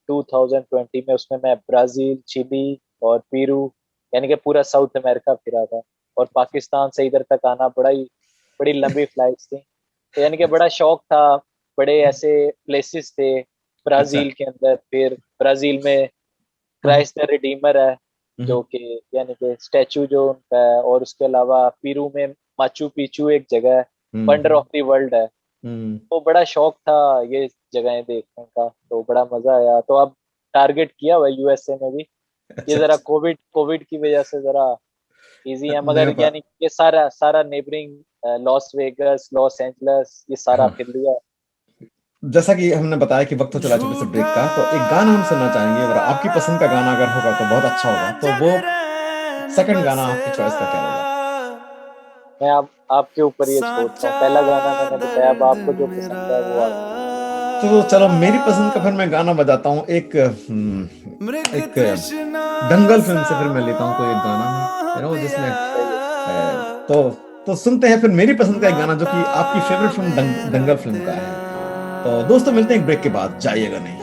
2020 में, उसमें मैं ब्राजील, चिली और पेरू, यानी कि पूरा साउथ अमेरिका फिरा था। और पाकिस्तान से इधर तक आना बड़ी लंबी फ्लाइट्स थी, तो यानी कि बड़ा शौक था। बड़े ऐसे प्लेसेस थे अच्छा। ब्राजील के अंदर। फिर ब्राजील में क्राइस्ट द रिडीमर है जो कि यानी कि स्टैचू जो उनका है। और उसके अलावा पेरू में माचू पिचू एक जगह है, वंडर ऑफ द वर्ल्ड है। तो बड़ा शौक था ये जगहें देखने का, तो बड़ा मजा आया। तो अब टारगेट किया हुआ यूएसए में भी। ये अच्छा जरा अच्छा। कोविड कोविड की वजह से जरा इजी है, नहीं मगर हो पा यानी कि ये सारा सारा neighbouring Las Vegas, Los Angeles, ये सारा हाँ, फिर लिया। जैसा कि हमने बताया कि वक्त तो चला छोटे से ब्रेक का, तो एक गाना हम सुनना चाहेंगे, और आपकी पसंद का गाना अगर होगा तो बहुत अच्छा होगा। तो वो सेकंड गाना आपकी चॉइस का क्या होगा? मैं आपके ऊपर ये छोड़ता हूँ। साचा पहला गाना मैंने बताया, अब दर्द आपको जो मेरा पसंद है वो आप। तो चलो मेरी पसंद का फिर मैं गाना बजाता हूँ, मृग एक तृष्णा दंगल फिल्म सा से फिर मैं लेता हूँ कोई एक गाना, जिसमें पिया सही है। तो सुनते हैं फिर मेरी पसंद का एक गाना जो कि आपकी फेवरेट फिल्म दंगल फिल्म का है। तो दोस्तों मिलते हैं एक ब्रेक के बाद, जाइएगा नहीं।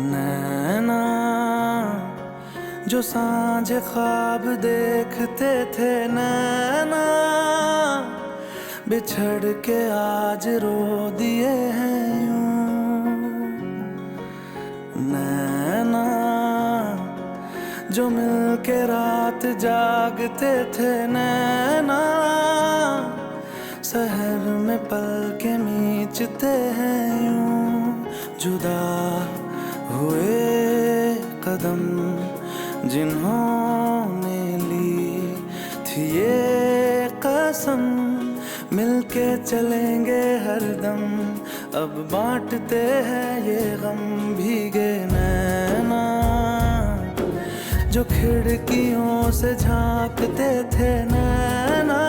नैना जो सांझ ख्वाब देखते थे, नैना बिछड़ के आज रो दिए हैं यूं। नैना जो मिलके रात जागते थे, नैना शहर में पल के मीचते हैं यूं। जुदा हुए कदम जिन्होंने ली थी ये कसम, मिलके चलेंगे हरदम, अब बांटते हैं ये गम। भीगे नैना जो खिड़कियों से झांकते थे, नैना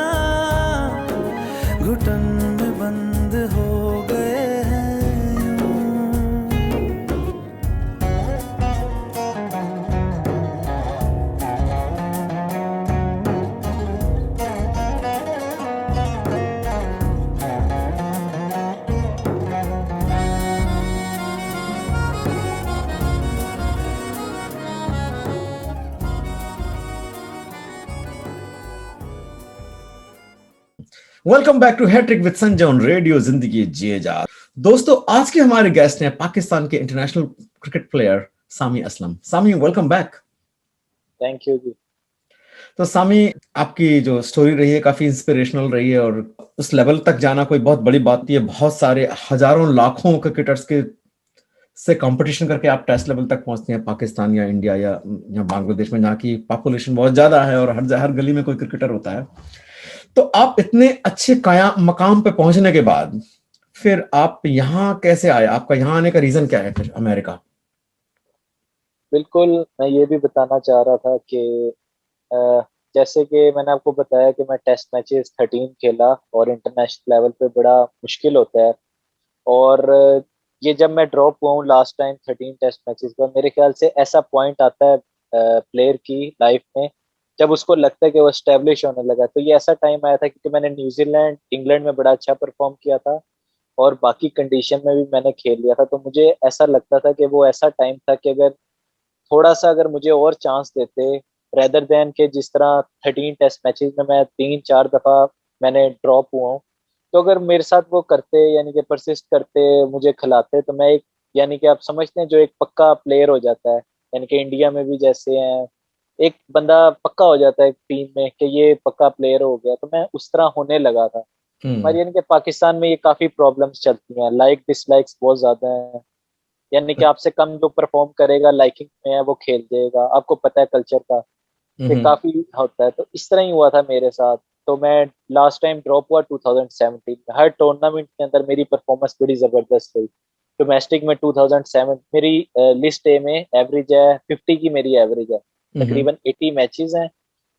घुटन में बंद हो गए हैं यूं। Welcome back to Hattrick with Sanjay on radio Zindagi जिए जा। दोस्तों आज के हमारे गेस्ट हैं पाकिस्तान के international cricket player Sami Aslam. Sami, welcome back. Thank you जी। तो सामी, आपकी जो स्टोरी रही है काफी इंस्पिरेशनल रही है, और उस लेवल तक जाना कोई बहुत बड़ी बात नहीं है। बहुत सारे हजारों लाखों क्रिकेटर्स के से कंपटीशन करके आप टेस्ट लेवल तक पहुंचते हैं, पाकिस्तान या इंडिया या बांग्लादेश में, जहाँ की पॉपुलेशन बहुत ज्यादा है और हर गली में कोई क्रिकेटर होता है। तो आप इतने अच्छे काया मकाम पे पहुंचने के बाद फिर आप यहाँ कैसे आए? आपका यहाँ आने का रीजन क्या है फिर अमेरिका? बिल्कुल, मैं ये भी बताना चाह रहा था कि अ, जैसे कि मैंने आपको बताया कि मैं टेस्ट मैचेस 13 खेला और इंटरनेशनल लेवल पे बड़ा मुश्किल होता है। और ये जब मैं ड्रॉप हुआ हूँ लास्ट टाइम 13 टेस्ट मैचेस पर, मेरे ख्याल से ऐसा पॉइंट आता है प्लेयर की लाइफ में जब उसको लगता है कि वो एस्टेब्लिश होने लगा। तो ये ऐसा टाइम आया था क्योंकि मैंने न्यूजीलैंड, इंग्लैंड में बड़ा अच्छा परफॉर्म किया था और बाकी कंडीशन में भी मैंने खेल लिया था। तो मुझे ऐसा लगता था कि वो ऐसा टाइम था कि अगर थोड़ा सा अगर मुझे और चांस देते, रेदर देन के जिस तरह 13 टेस्ट मैचेस में मैं 3-4 दफा मैंने ड्रॉप हुआ हूँ, तो अगर मेरे साथ वो करते, यानी कि परसिस्ट करते, मुझे खिलाते, तो मैं एक, यानी कि आप समझते हैं जो एक पक्का प्लेयर हो जाता है, यानी कि इंडिया में भी जैसे हैं एक बंदा पक्का हो जाता है टीम में कि ये पक्का प्लेयर हो गया, तो मैं उस तरह होने लगा था। हम्म। हमारे यानी कि पाकिस्तान में ये काफी प्रॉब्लम्स चलती हैं, लाइक डिसलाइक्स बहुत ज्यादा हैं, यानी कि आपसे कम जो परफॉर्म करेगा लाइकिंग में है वो खेल देगा, आपको पता है कल्चर का, ये हम्म। काफी होता है। तो इस तरह ही हुआ था मेरे साथ। तो मैं लास्ट टाइम ड्रॉप हुआ 2017 में। हर टूर्नामेंट के अंदर मेरी परफॉर्मेंस बड़ी जबरदस्त रही। डोमेस्टिक में 2007 मेरी लिस्ट ए में एवरेज है 50 की, मेरी एवरेज है हम्म। तकरीबन 80 मैचेस हैं,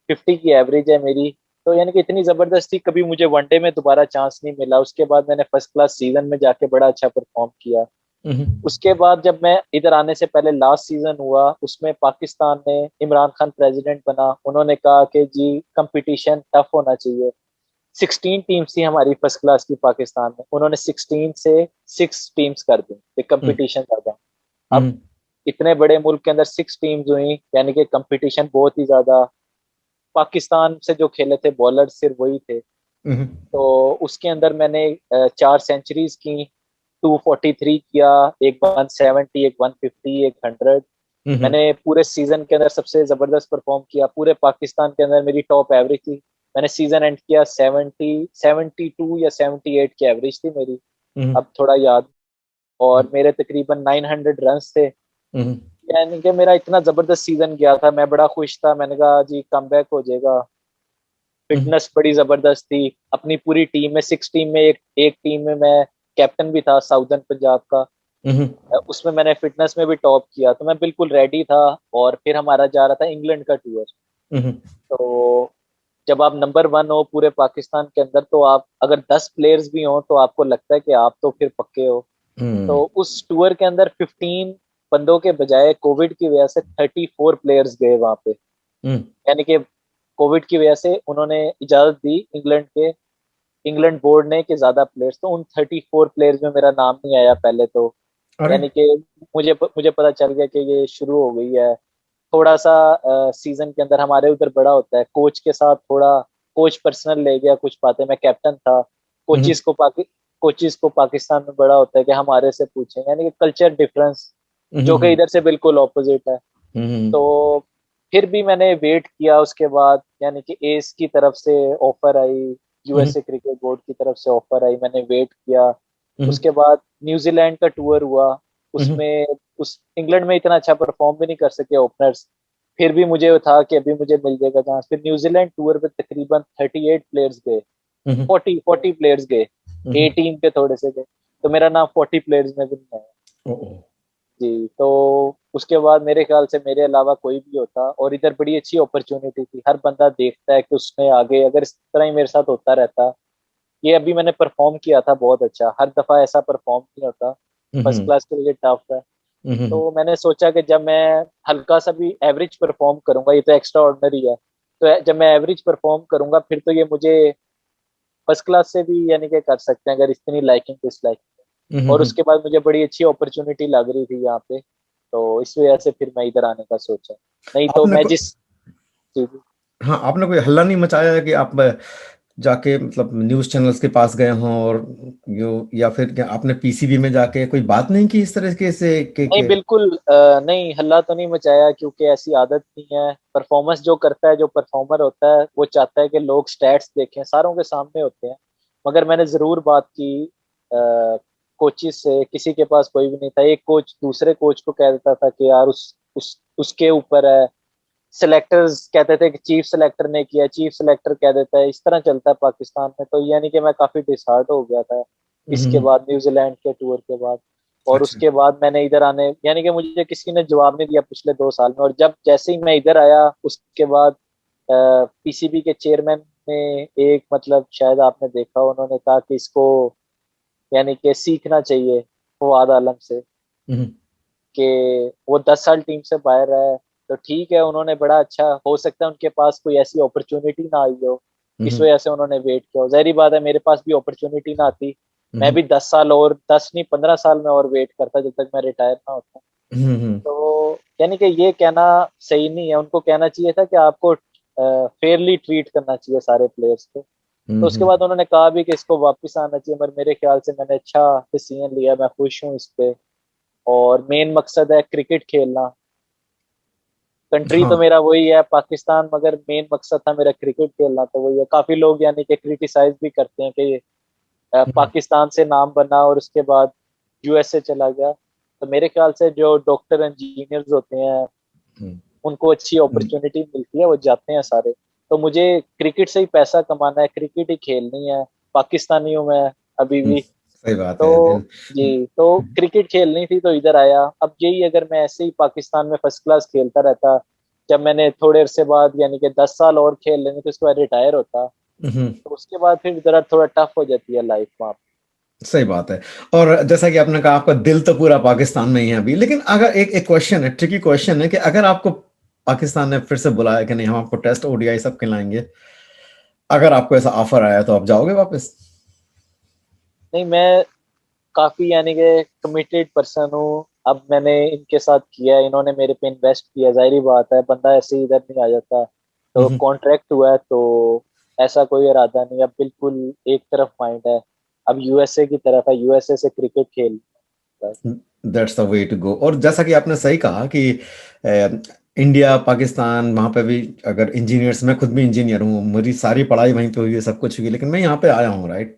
50 की एवरेज है मेरी। तो यानी कि इतनी जबरदस्ती, कभी मुझे वनडे में दोबारा चांस नहीं मिला। उसके बाद मैंने फर्स्ट क्लास सीजन में जाके बड़ा अच्छा परफॉर्म किया। हम्म। उसके बाद जब मैं इधर आने से पहले लास्ट सीजन हुआ, उसमें पाकिस्तान ने, इमरान खान प्रेसिडेंट बना, उन्होंने कहा कि जी कंपटीशन टफ होना चाहिए। 16 टीम्स थी हमारी फर्स्ट क्लास की पाकिस्तान में, उन्होंने 16 से 6 टीम्स कर दी कि कंपटीशन ज्यादा। अब हम्म। इतने बड़े मुल्क के अंदर 6 टीम्स हुई, यानी कि कंपटीशन बहुत ही ज्यादा। पाकिस्तान से जो खेले थे बॉलर सिर्फ वही थे। हम्म। तो उसके अंदर मैंने 4 सेंचुरीज की, 243 किया, एक 170, एक 150, एक 100। हम्म। मैंने पूरे सीजन के अंदर सबसे जबरदस्त परफॉर्म किया। पूरे पाकिस्तान के अंदर मेरी टॉप एवरेज थी। मैंने सीजन एंड किया 72 या 78 की एवरेज थी मेरी, हम्म। अब थोड़ा याद। और मेरे तकरीबन 900 रन थे। हम्म। यानी कि मेरा इतना जबरदस्त सीजन गया था, मैं बड़ा खुश था। मैंने कहा जी कम बैक हो जाएगा। हम्म। फिटनेस बड़ी जबरदस्त थी। अपनी पूरी टीम में, 6 टीम में, एक टीम में मैं कैप्टन भी था साउदर्न पंजाब का। हम्म। उसमें मैंने फिटनेस में भी टॉप किया, तो मैं बिल्कुल रेडी था। और फिर हमारा जा रहा था इंग्लैंड का टूर। हम्म। तो जब आप नंबर 1 हो पूरे पाकिस्तान के अंदर, तो आप अगर 10 प्लेयर्स भी हो तो आपको लगता है कि आप तो फिर पक्के हो। तो हम्म। उस टूर के अंदर 15 बंदों के बजाय कोविड की वजह से 34 प्लेयर्स गए वहां पे। हम्म। यानी कि कोविड की वजह से उन्होंने इजाजत दी इंग्लैंड के, इंग्लैंड बोर्ड ने, कि ज्यादा प्लेयर्स, तो उन 34 प्लेयर्स में मेरा नाम नहीं आया पहले तो। अरे। यानी कि मुझे पता चल गया कि ये शुरू हो गई है। थोड़ा सा सीजन के अंदर हमारे उधर बड़ा होता है, कोच के साथ थोड़ा, कोच पर्सनल ले गया कुछ बातें, मैं कैप्टन था। हम्म। कोचिस को पाकिस्तान में बड़ा होता है कि हमारे से पूछें, यानी कि कल्चर डिफरेंस जो कि हम्म। इधर से बिल्कुल ऑपोजिट है। हम्म। तो फिर भी मैंने वेट किया। उसके बाद यानी कि एस की तरफ से ऑफर आई, हम्म। यूएसए क्रिकेट बोर्ड की तरफ से ऑफर आई, मैंने वेट किया। हम्म। उसके बाद न्यूजीलैंड का टूर हुआ। हम्म। उसमें उस इंग्लैंड में इतना अच्छा परफॉर्म भी नहीं कर सके ओपनर्स, फिर भी मुझे था कि अभी मुझे मिल जाएगा चांस। फिर न्यूजीलैंड टूर पे तकरीबन 38 प्लेयर्स गए, हम्म। 40 प्लेयर्स गए, ए हम्म। टीम के थोड़े से गए। तो मेरा नाम 40 प्लेयर्स में भी नहीं आया। ओ। जी। तो उसके बाद मेरे ख्याल से मेरे अलावा कोई भी होता, और इधर बड़ी अच्छी अपॉर्चुनिटी थी, हर बंदा देखता है कि उसने आगे, अगर इस तरह ही मेरे साथ होता रहता। ये अभी मैंने परफॉर्म किया था बहुत अच्छा, हर दफा ऐसा परफॉर्म नहीं होता, फर्स्ट हम्म। क्लास के लिए टफ है। हम्म। तो मैंने सोचा कि जब मैं हल्का सा भी एवरेज परफॉर्म करूंगा, ये तो एक्स्ट्रा ऑर्डिनरी है, तो जब मैं एवरेज परफॉर्म करूंगा फिर तो ये मुझे फर्स्ट क्लास से भी यानी कि कर सकते हैं, अगर इतनी लाइकिंग डिसलाइकिंग। और हम्म। उसके बाद मुझे बड़ी अच्छी अपॉर्चुनिटी लग रही थी यहाँ पे, तो इस वजह से फिर मैं इधर आने का सोचा। नहीं तो आपने मैं को, जिस, जी जी। हाँ, आपने कोई हल्ला नहीं मचाया है कि आप जाके मतलब न्यूज़ चैनल्स के पास गए हों और या फिर क्या आपने पीसीबी में जाके कोई बात नहीं की इस तरीके से नहीं, के। बिल्कुल नहीं, हल्ला तो नहीं मचाया, क्योंकि ऐसी आदत नहीं है। परफॉर्मेंस जो करता है, जो परफॉर्मर होता है, वो चाहता है कि लोग स्टैट्स देखें, सारों के सामने होते हैं। मगर मैंने जरूर बात की कोचिस से, किसी के पास कोई भी नहीं था। एक कोच दूसरे कोच को कह देता था कि यार उसके ऊपर है। सिलेक्टर्स कहते थे कि चीफ सिलेक्टर ने किया, चीफ सिलेक्टर कह देता है, इस तरह चलता है पाकिस्तान में। तो यानी कि मैं काफी डिसहार्ट हो गया था इसके हम्म। बाद, न्यूजीलैंड के टूर के बाद। और अच्छा। उसके बाद मैंने इधर आने, यानी कि मुझे किसी ने जवाब नहीं दिया पिछले 2 साल में। और जब जैसे ही मैं इधर आया, उसके बाद पीसीबी के चेयरमैन ने एक, मतलब शायद आपने देखा, उन्होंने कहा कि इसको यानी कि सीखना चाहिए फवाद आलम से, हम्म। कि वो 10 साल टीम से बाहर है, तो ठीक है, उन्होंने बड़ा अच्छा, हो सकता है उनके पास कोई ऐसी अपॉर्चुनिटी ना आई हो, इस वजह से उन्होंने वेट किया हो। जाहिर बात है मेरे पास भी अपॉर्चुनिटी ना आती, मैं भी 10 साल और 10 नहीं 15 साल में और वेट करता जब तक मैं रिटायर ना होता। तो यानी कि ये कहना सही नहीं है, उनको कहना चाहिए था कि आपको फेयरली ट्रीट करना चाहिए सारे प्लेयर्स को। तो उसके बाद उन्होंने कहा भी कि इसको वापस आना चाहिए, मगर मेरे ख्याल से मैंने अच्छा डिसीजन लिया, मैं खुश हूँ इस पे। और मेन मकसद है क्रिकेट खेलना, कंट्री तो हाँ। मेरा वही है पाकिस्तान, मगर मेन मकसद था मेरा क्रिकेट खेलना, तो वही है। काफी लोग यानी कि क्रिटिसाइज भी करते हैं कि पाकिस्तान से नाम बना और उसके बाद यूएसए चला गया। तो मेरे ख्याल से जो डॉक्टर इंजीनियर्स होते हैं उनको अच्छी अपॉर्चुनिटी मिलती है, वो जाते हैं सारे। तो मुझे क्रिकेट से ही पैसा कमाना है, क्रिकेट ही खेलनी है, पाकिस्तानी हूँ मैं अभी भी। सही बात तो है दिल। जी, तो क्रिकेट खेलनी थी तो इधर आया। अब यही अगर मैं ऐसे ही पाकिस्तान में फर्स्ट क्लास खेलता रहता, जब मैंने थोड़े अरसे बाद यानी कि 10 साल और खेल लेने तो उसके बाद रिटायर होता, तो उसके बाद फिर जरा थोड़ा टफ हो जाती है लाइफ वहाँ पे। सही बात है। और जैसा कि आपने कहा आपका दिल तो पूरा पाकिस्तान में ही है अभी, लेकिन अगर एक एक क्वेश्चन है, ट्रिकी क्वेश्चन है कि अगर आपको पाकिस्तान ने फिर से बुलाया कि नहीं हम आपको टेस्ट ओडीआई सब खिलाएंगे, अगर आपको ऐसा ऑफर आया तो आप जाओगे वापस? नहीं, मैं काफी यानी कि कमिटेड पर्सन हूँ। अब मैंने इनके साथ किया है, इन्होंने मेरे पे इन्वेस्ट किया, जाहिर बात है बंदा ऐसे ही इधर नहीं आ जाता। तो हम्म। कॉन्ट्रैक्ट हुआ है, तो ऐसा कोई इरादा नहीं, अब बिल्कुल एक तरफ माइंड है। अब यूएसए की तरफ है, यूएसए से क्रिकेट खेल रहा है। That's the way to go. और जैसा कि आपने सही कहा कि इंडिया पाकिस्तान वहां पे भी, अगर इंजीनियर्स, मैं खुद भी इंजीनियर हूँ, मेरी सारी पढ़ाई वहीं पे हुई है, सब कुछ हुई है, लेकिन मैं यहाँ पे आया हूँ, राइट?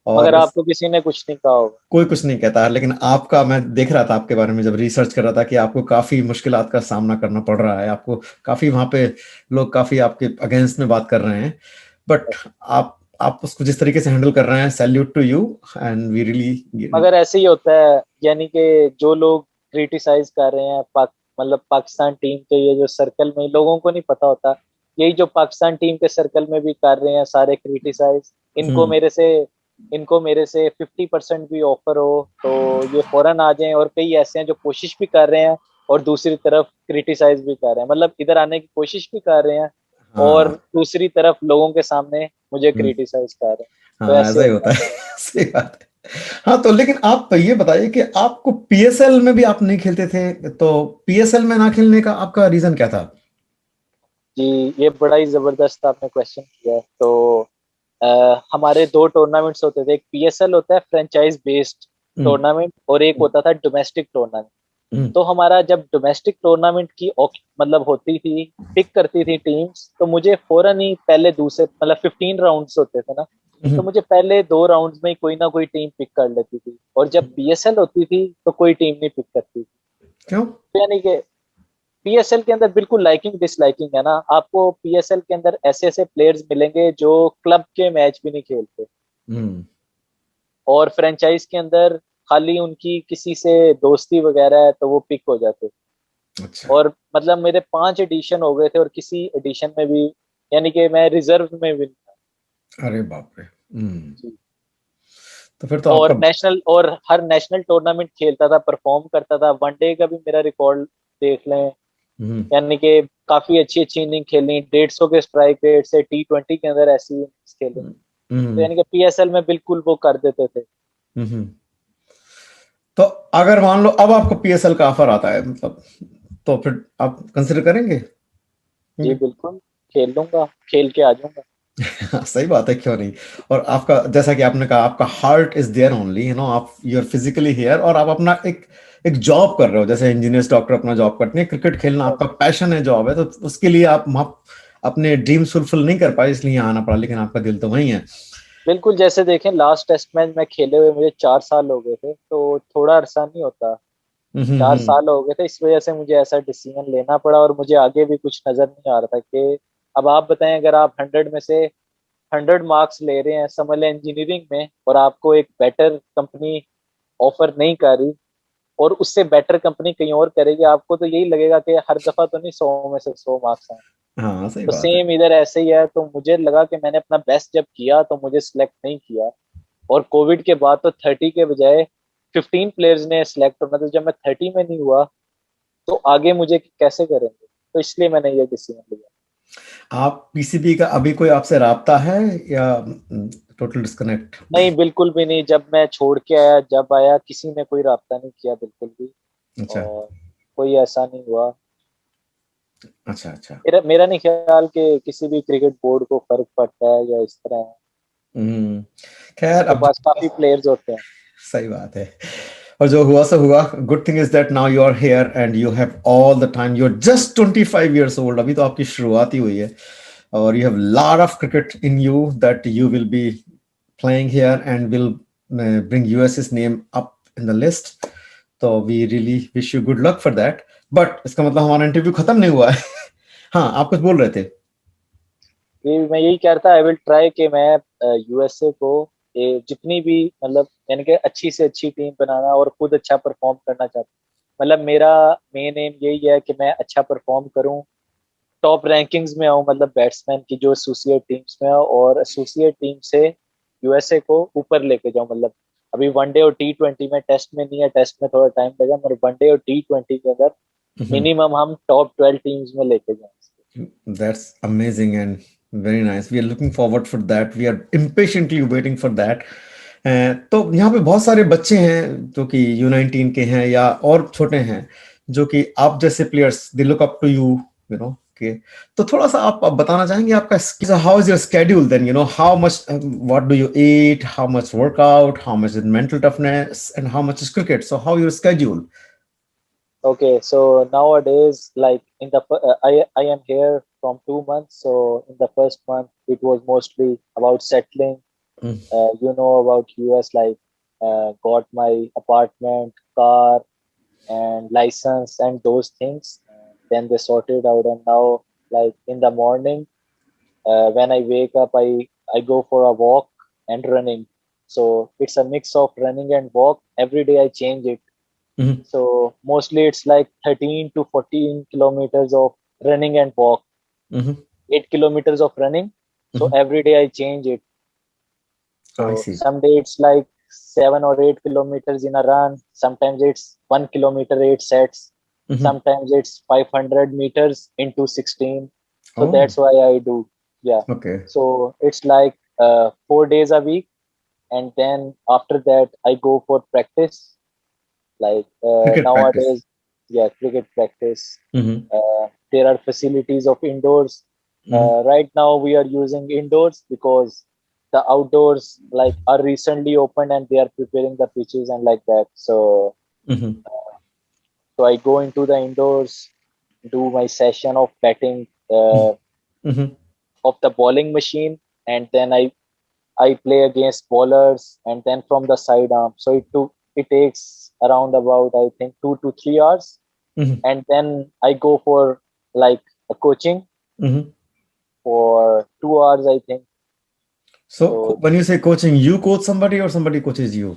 मगर और आपको किसी ने कुछ नहीं कहा होगा। कोई कुछ नहीं कहता है, लेकिन आपका, मैं देख रहा था आपके बारे में जब रिसर्च कर रहा था कि आपको काफी मुश्किलात का सामना करना पड़ रहा है, आपको काफी वहां पे लोग काफी आपके अगेंस्ट में बात कर रहे हैं, बट आप उसको जिस तरीके से हैंडल कर रहे हैं, salute to you. And we really. मगर ऐसे ही होता है, यानी कि जो लोग क्रिटिसाइज कर रहे हैं मतलब पाकिस्तान टीम के, ये जो सर्कल में, लोगों को नहीं पता होता, यही जो पाकिस्तान टीम के सर्कल में भी कर रहे हैं सारे क्रिटिसाइज। इनको हम्म। मेरे से इनको मेरे से 50% भी ऑफर हो तो ये फौरन आ जाएं। और कई ऐसे हैं जो कोशिश भी कर रहे हैं और दूसरी तरफ क्रिटिसाइज भी कर रहे हैं, मतलब इधर आने की कोशिश भी कर रहे हैं और हाँ। दूसरी तरफ लोगों के सामने मुझे हम्म। क्रिटिसाइज कर रहे हैं। तो हाँ, ऐसे ऐसा ही होता होता है। है। सही बात है। हाँ, तो लेकिन आप ये बताइए कि आपको पीएसएल में भी आप नहीं खेलते थे, तो पीएसएल में ना खेलने का आपका रीजन क्या था? जी, ये बड़ा ही जबरदस्त आपने क्वेश्चन किया है। तो हमारे दो टूर्नामेंट्स होते थे, एक पीएसएल होता है फ्रेंचाइज बेस्ड हम्म। टूर्नामेंट, और एक होता था डोमेस्टिक टूर्नामेंट। हम्म। तो हमारा जब डोमेस्टिक टूर्नामेंट की मतलब होती थी, पिक करती थी टीम्स, तो मुझे फौरन ही पहले दूसरे, मतलब 15 राउंड्स होते थे ना, तो हम्म। मुझे पहले 2 राउंड्स में ही कोई ना कोई टीम पिक कर लेती थी। और जब पीएसएल होती थी तो कोई टीम नहीं पिक करती थी। क्यों? तो यानी कि पीएसएल के अंदर बिल्कुल लाइकिंग डिसलाइकिंग है ना, आपको पीएसएल के अंदर ऐसे ऐसे प्लेयर्स मिलेंगे जो क्लब के मैच भी नहीं खेलते, हम्म। और फ्रेंचाइज के अंदर खाली उनकी किसी से दोस्ती वगैरह है तो वो पिक हो जाते। अच्छा। और मतलब मेरे 5 एडिशन हो गए थे और किसी एडिशन में भी यानी कि मैं रिजर्व में भी नहीं था। अरे बाप रे। हम्म। जी। तो फिर तो और आपका। नेशनल और हर नेशनल टूर्नामेंट खेलता था, परफॉर्म करता था, वनडे का भी मेरा रिकॉर्ड देख लें, हम्म। यानी कि काफी अच्छी अच्छी इनिंग खेली, 150 के स्ट्राइक रेट से, T20 के अंदर ऐसी innings खेली। तो हम्म। यानी कि पीएसएल में बिल्कुल वो कर देते थे। हम्म। तो अगर मान लो अब आपको पीएसएल का ऑफर आता है, मतलब, तो फिर आप कंसिडर करेंगे? जी बिल्कुल, खेल लूंगा, खेल के आ जाऊंगा। हाँ, सही बात है, क्यों नहीं। और आपका, जैसा कि आपने कहा, आपका हार्ट इज देयर ओनली, आप यू आर फिजिकली हियर, और आप अपना एक एक जॉब कर रहे हो, जैसे इंजीनियर्स डॉक्टर अपना जॉब करते हैं, क्रिकेट खेलना आपका पैशन है, जॉब है, तो उसके लिए आप वहाँ अपने ड्रीम्स फुलफिल नहीं कर पाए, इसलिए यहाँ आना पड़ा, लेकिन आपका दिल तो वही है। बिल्कुल, जैसे देखें लास्ट टेस्ट मैच में खेले हुए मुझे 4 साल हो गए थे, तो थोड़ा अरसा नहीं होता, चार हम्म। साल हो गए थे, इस वजह से मुझे ऐसा डिसीजन लेना पड़ा। और मुझे आगे भी कुछ नजर नहीं आ रहा था कि, अब आप बताएं, अगर आप 100 में से 100 मार्क्स ले रहे हैं समझ लें इंजीनियरिंग में, और आपको एक बेटर कंपनी ऑफर नहीं कर रही, और उससे बेटर कंपनी कहीं और करेगी, आपको तो यही लगेगा कि हर दफा तो नहीं 100 में से 100 मार्क्स आए। हाँ, सही तो बात है। सेम इधर ऐसे ही है, तो मुझे लगा कि मैंने अपना बेस्ट जब किया तो मुझे सिलेक्ट नहीं किया। और कोविड के बाद तो 30 के बजाय 15 प्लेयर्स ने सिलेक्ट होना, तो जब मैं 30 में नहीं हुआ तो आगे मुझे कैसे करेंगे। तो इसलिए मैंने ये डिसीजन लिया। आप पीसीबी का अभी कोई आपसे राब्ता है या टोटल डिस्कनेक्ट? नहीं, बिल्कुल भी नहीं। जब मैं छोड़ के आया, जब आया, किसी ने कोई राब्ता नहीं किया बिल्कुल भी, अच्छा और कोई ऐसा नहीं हुआ। अच्छा अच्छा। मेरा नहीं ख्याल कि किसी भी क्रिकेट बोर्ड को फर्क पड़ता है या इस तरह है। हम्म, खैर उनके अब पास काफी प्लेयर्स होते हैं। सही बात है। और जो हुआ सो हुआ। Good thing is that now you are here and you have all the time. You are just 25 years old, अभी तो आपकी शुरुआत ही हुई है, और you have lot of cricket in you that you will be playing here and will bring US's name up in the list. तो we really wish you good luck for that. But इसका मतलब हमारा interview खत्म नहीं हुआ है। हाँ, आप कुछ बोल रहे थे। कि मैं यही कह रहा था, आई विल ट्राई कि मैं यूएसए को जितनी भी, मतलब यानी कि अच्छी से अच्छी टीम बनाना और खुद अच्छा परफॉर्म करना चाहता हूँ। मतलब मेरा मेन एम यही है कि मैं अच्छा परफॉर्म करूँ, टॉप रैंकिंग्स में आऊँ, मतलब बैट्समैन की जो एसोसिएट टीम्स में आऊँ, और एसोसिएट टीम से यूएसए को ऊपर लेके जाऊँ। मतलब अभी वनडे और T20 में, टेस्ट में नहीं है, टेस्ट में थोड़ा टाइम लगेगा, मगर वनडे और T20 के अंदर मिनिमम हम टॉप 12 टीम्स में लेके जाएं। That's amazing and very nice. We are looking forward for that. We are impatiently waiting for that. तो यहाँ पे बहुत सारे बच्चे हैं जो कि U19 के हैं या और छोटे हैं, जो कि आप जैसे players they look up to you know के। तो थोड़ा सा आप बताना चाहेंगे आपका how is your schedule then, how much, what do you eat, how much workout, how much is mental toughness and how much is cricket, so how your schedule? Okay, so nowadays, like I am here from 2 months. So in the first month, it was mostly about settling. You know about US, like got my apartment, car, and license, and those things. Then they sorted out, and now, like in the morning, when I wake up, I go for a walk and running. So it's a mix of running and walk. Every day I change it. So mostly it's like 13 to 14 kilometers of running and walk, 8 kilometers of running. So every day I change it. I So see. some day it's like 7 or 8 kilometers in a run. Sometimes it's 1 kilometer, 8 sets. Sometimes it's 500 meters into 16. So Oh, that's why I do. Yeah. okay. So it's like 4 days a week. And then after that, I go for practice. Like Cricket practice. nowadays, yeah, cricket practice. Mm-hmm. There are facilities of indoors. Right now, we are using indoors because the outdoors like are recently opened and they are preparing the pitches and like that. So, Mm-hmm. so I go into the indoors, do my session of batting Mm-hmm. of the bowling machine, and then I play against bowlers, and then from the sidearm. So it takes around about, I think, 2 to 3 hours, Mm-hmm. and then I go for like a coaching Mm-hmm. for 2 hours, I think. So So when you say coaching, you coach somebody or somebody coaches you?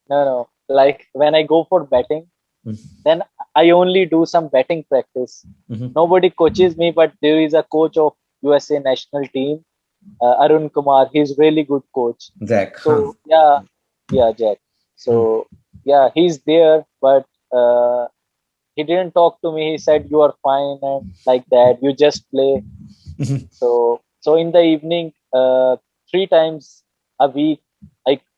no, like when I go for batting, then I only do some batting practice. Mm-hmm. Nobody coaches me, but there is a coach of USA national team, Arun Kumar. He's really good coach. Zach, huh? So yeah, Jack. So yeah, he's there, but he didn't talk to me. He said you are fine and like that. You just play. So in the evening, 3 times a week,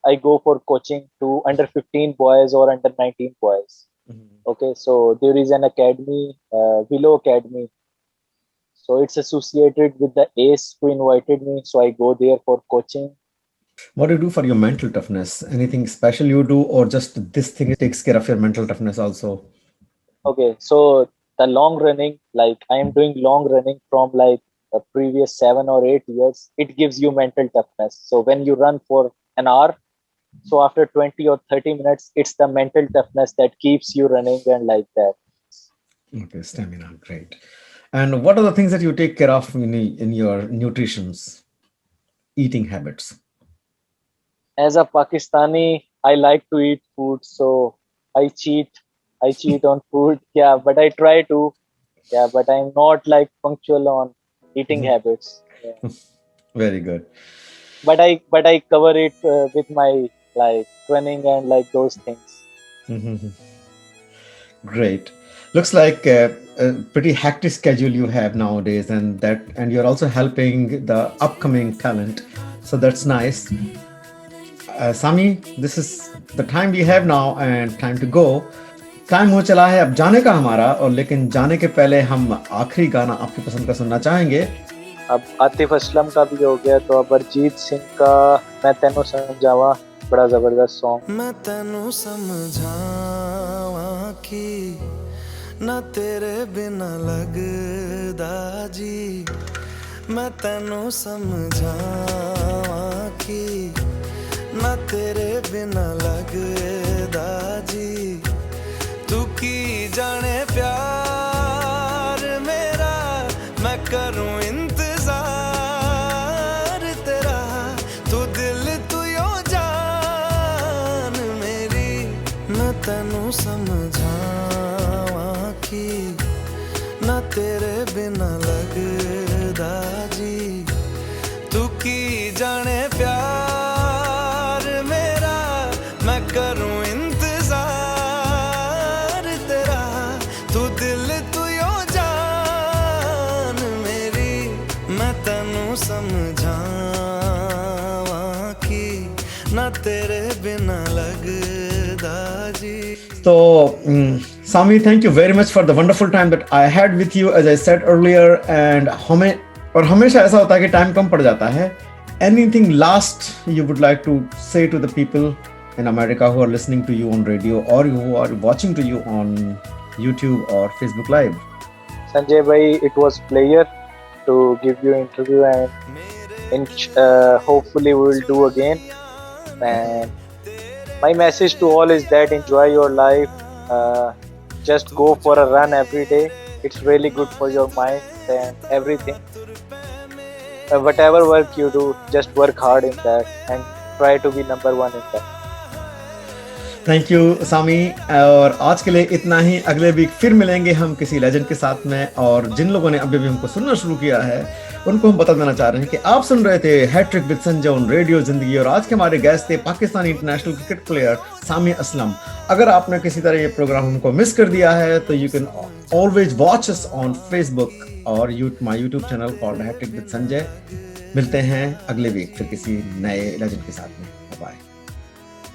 I go for coaching to under 15 boys or under 19 boys. Okay, so there is an academy, Willow Academy. So it's associated with the ACE who invited me. So I go there for coaching. What do you do for your mental toughness? Anything special you do, or just this thing takes care of your mental toughness also? Okay, so the long running, like I am doing long running from like the previous 7 or 8 years, it gives you mental toughness. So when you run for an hour, so after 20 or 30 minutes, it's the mental toughness that keeps you running and like that. Okay, stamina, great. And what are the things that you take care of in your nutritions, eating habits? As a Pakistani, I like to eat food, so I cheat. I cheat on food, yeah, but I try to, yeah, but I'm not like punctual on eating habits. Yeah. Very good. But I cover it with my like running and like those things. Great. Looks like a pretty hectic schedule you have nowadays, and you're also helping the upcoming talent. So that's nice. Sami, this is the time we have now and time to go. Time हो चला है अब जाने का हमारा, और लेकिन जाने के पहले हम आखिरी गाना आपकी पसंद का सुनना चाहेंगे। अब आतिफ असलम का भी हो गया, तो अब अरिजीत सिंह का मैं तेनू समझावा, बड़ा जबरदस्त सॉन्ग। मैं तेनू समझावा कि ना तेरे बिना लगदा जी, मैं तेनू समझावा कि ना तेरे बिना लगदा जी, तू की जाने प्यार मेरा, मैं करूं इंतजार तेरा, तू दिल तू यो जान मेरी, मैं तेनू समझावा कि ना तेरे बिना लगदा जी, तू की जाने प्यार मेरा, मैं करूं इंतजार तेरा, तू दिल तू यो जान मेरी, मैं तेनू समझावा कि ना तेरे बिना लगदा जी। So, Sami, thank you very much for the wonderful time that I had with you, as I said earlier. And हमेशा ऐसा होता है कि टाइम कम पड़ जाता है. Anything last you would like to say to the people in America who are listening to you on radio or who are watching to you on YouTube or Facebook Live? Sanjay bhai, it was pleasure to give you interview, and hopefully we will do again. And my message to all is that enjoy your life, just go for a run every day, it's really good for your mind and everything. Whatever work you do, just work hard in that and try to be number one in that. Thank you Sami, और आज के लिए इतना ही। अगले week फिर मिलेंगे हम किसी लेजेंड के साथ में, और जिन लोगों ने अभी भी हमको सुनना शुरू किया है उनको हम बता देना चाह रहे हैं कि आप सुन रहे थे Hattrick with Sanjay on radio Zindagi, और आज के हमारे गेस्ट थे Pakistani international cricket player Sami Aslam. अगर आपने किसी तरह ये प्रोग्राम हमको मिस कर दिया है तो you can always watch us on Facebook और my YouTube channel called Hattrick with Sanjay. मिलते हैं अगले वीक फिर किसी नए लेजेंड के साथ में।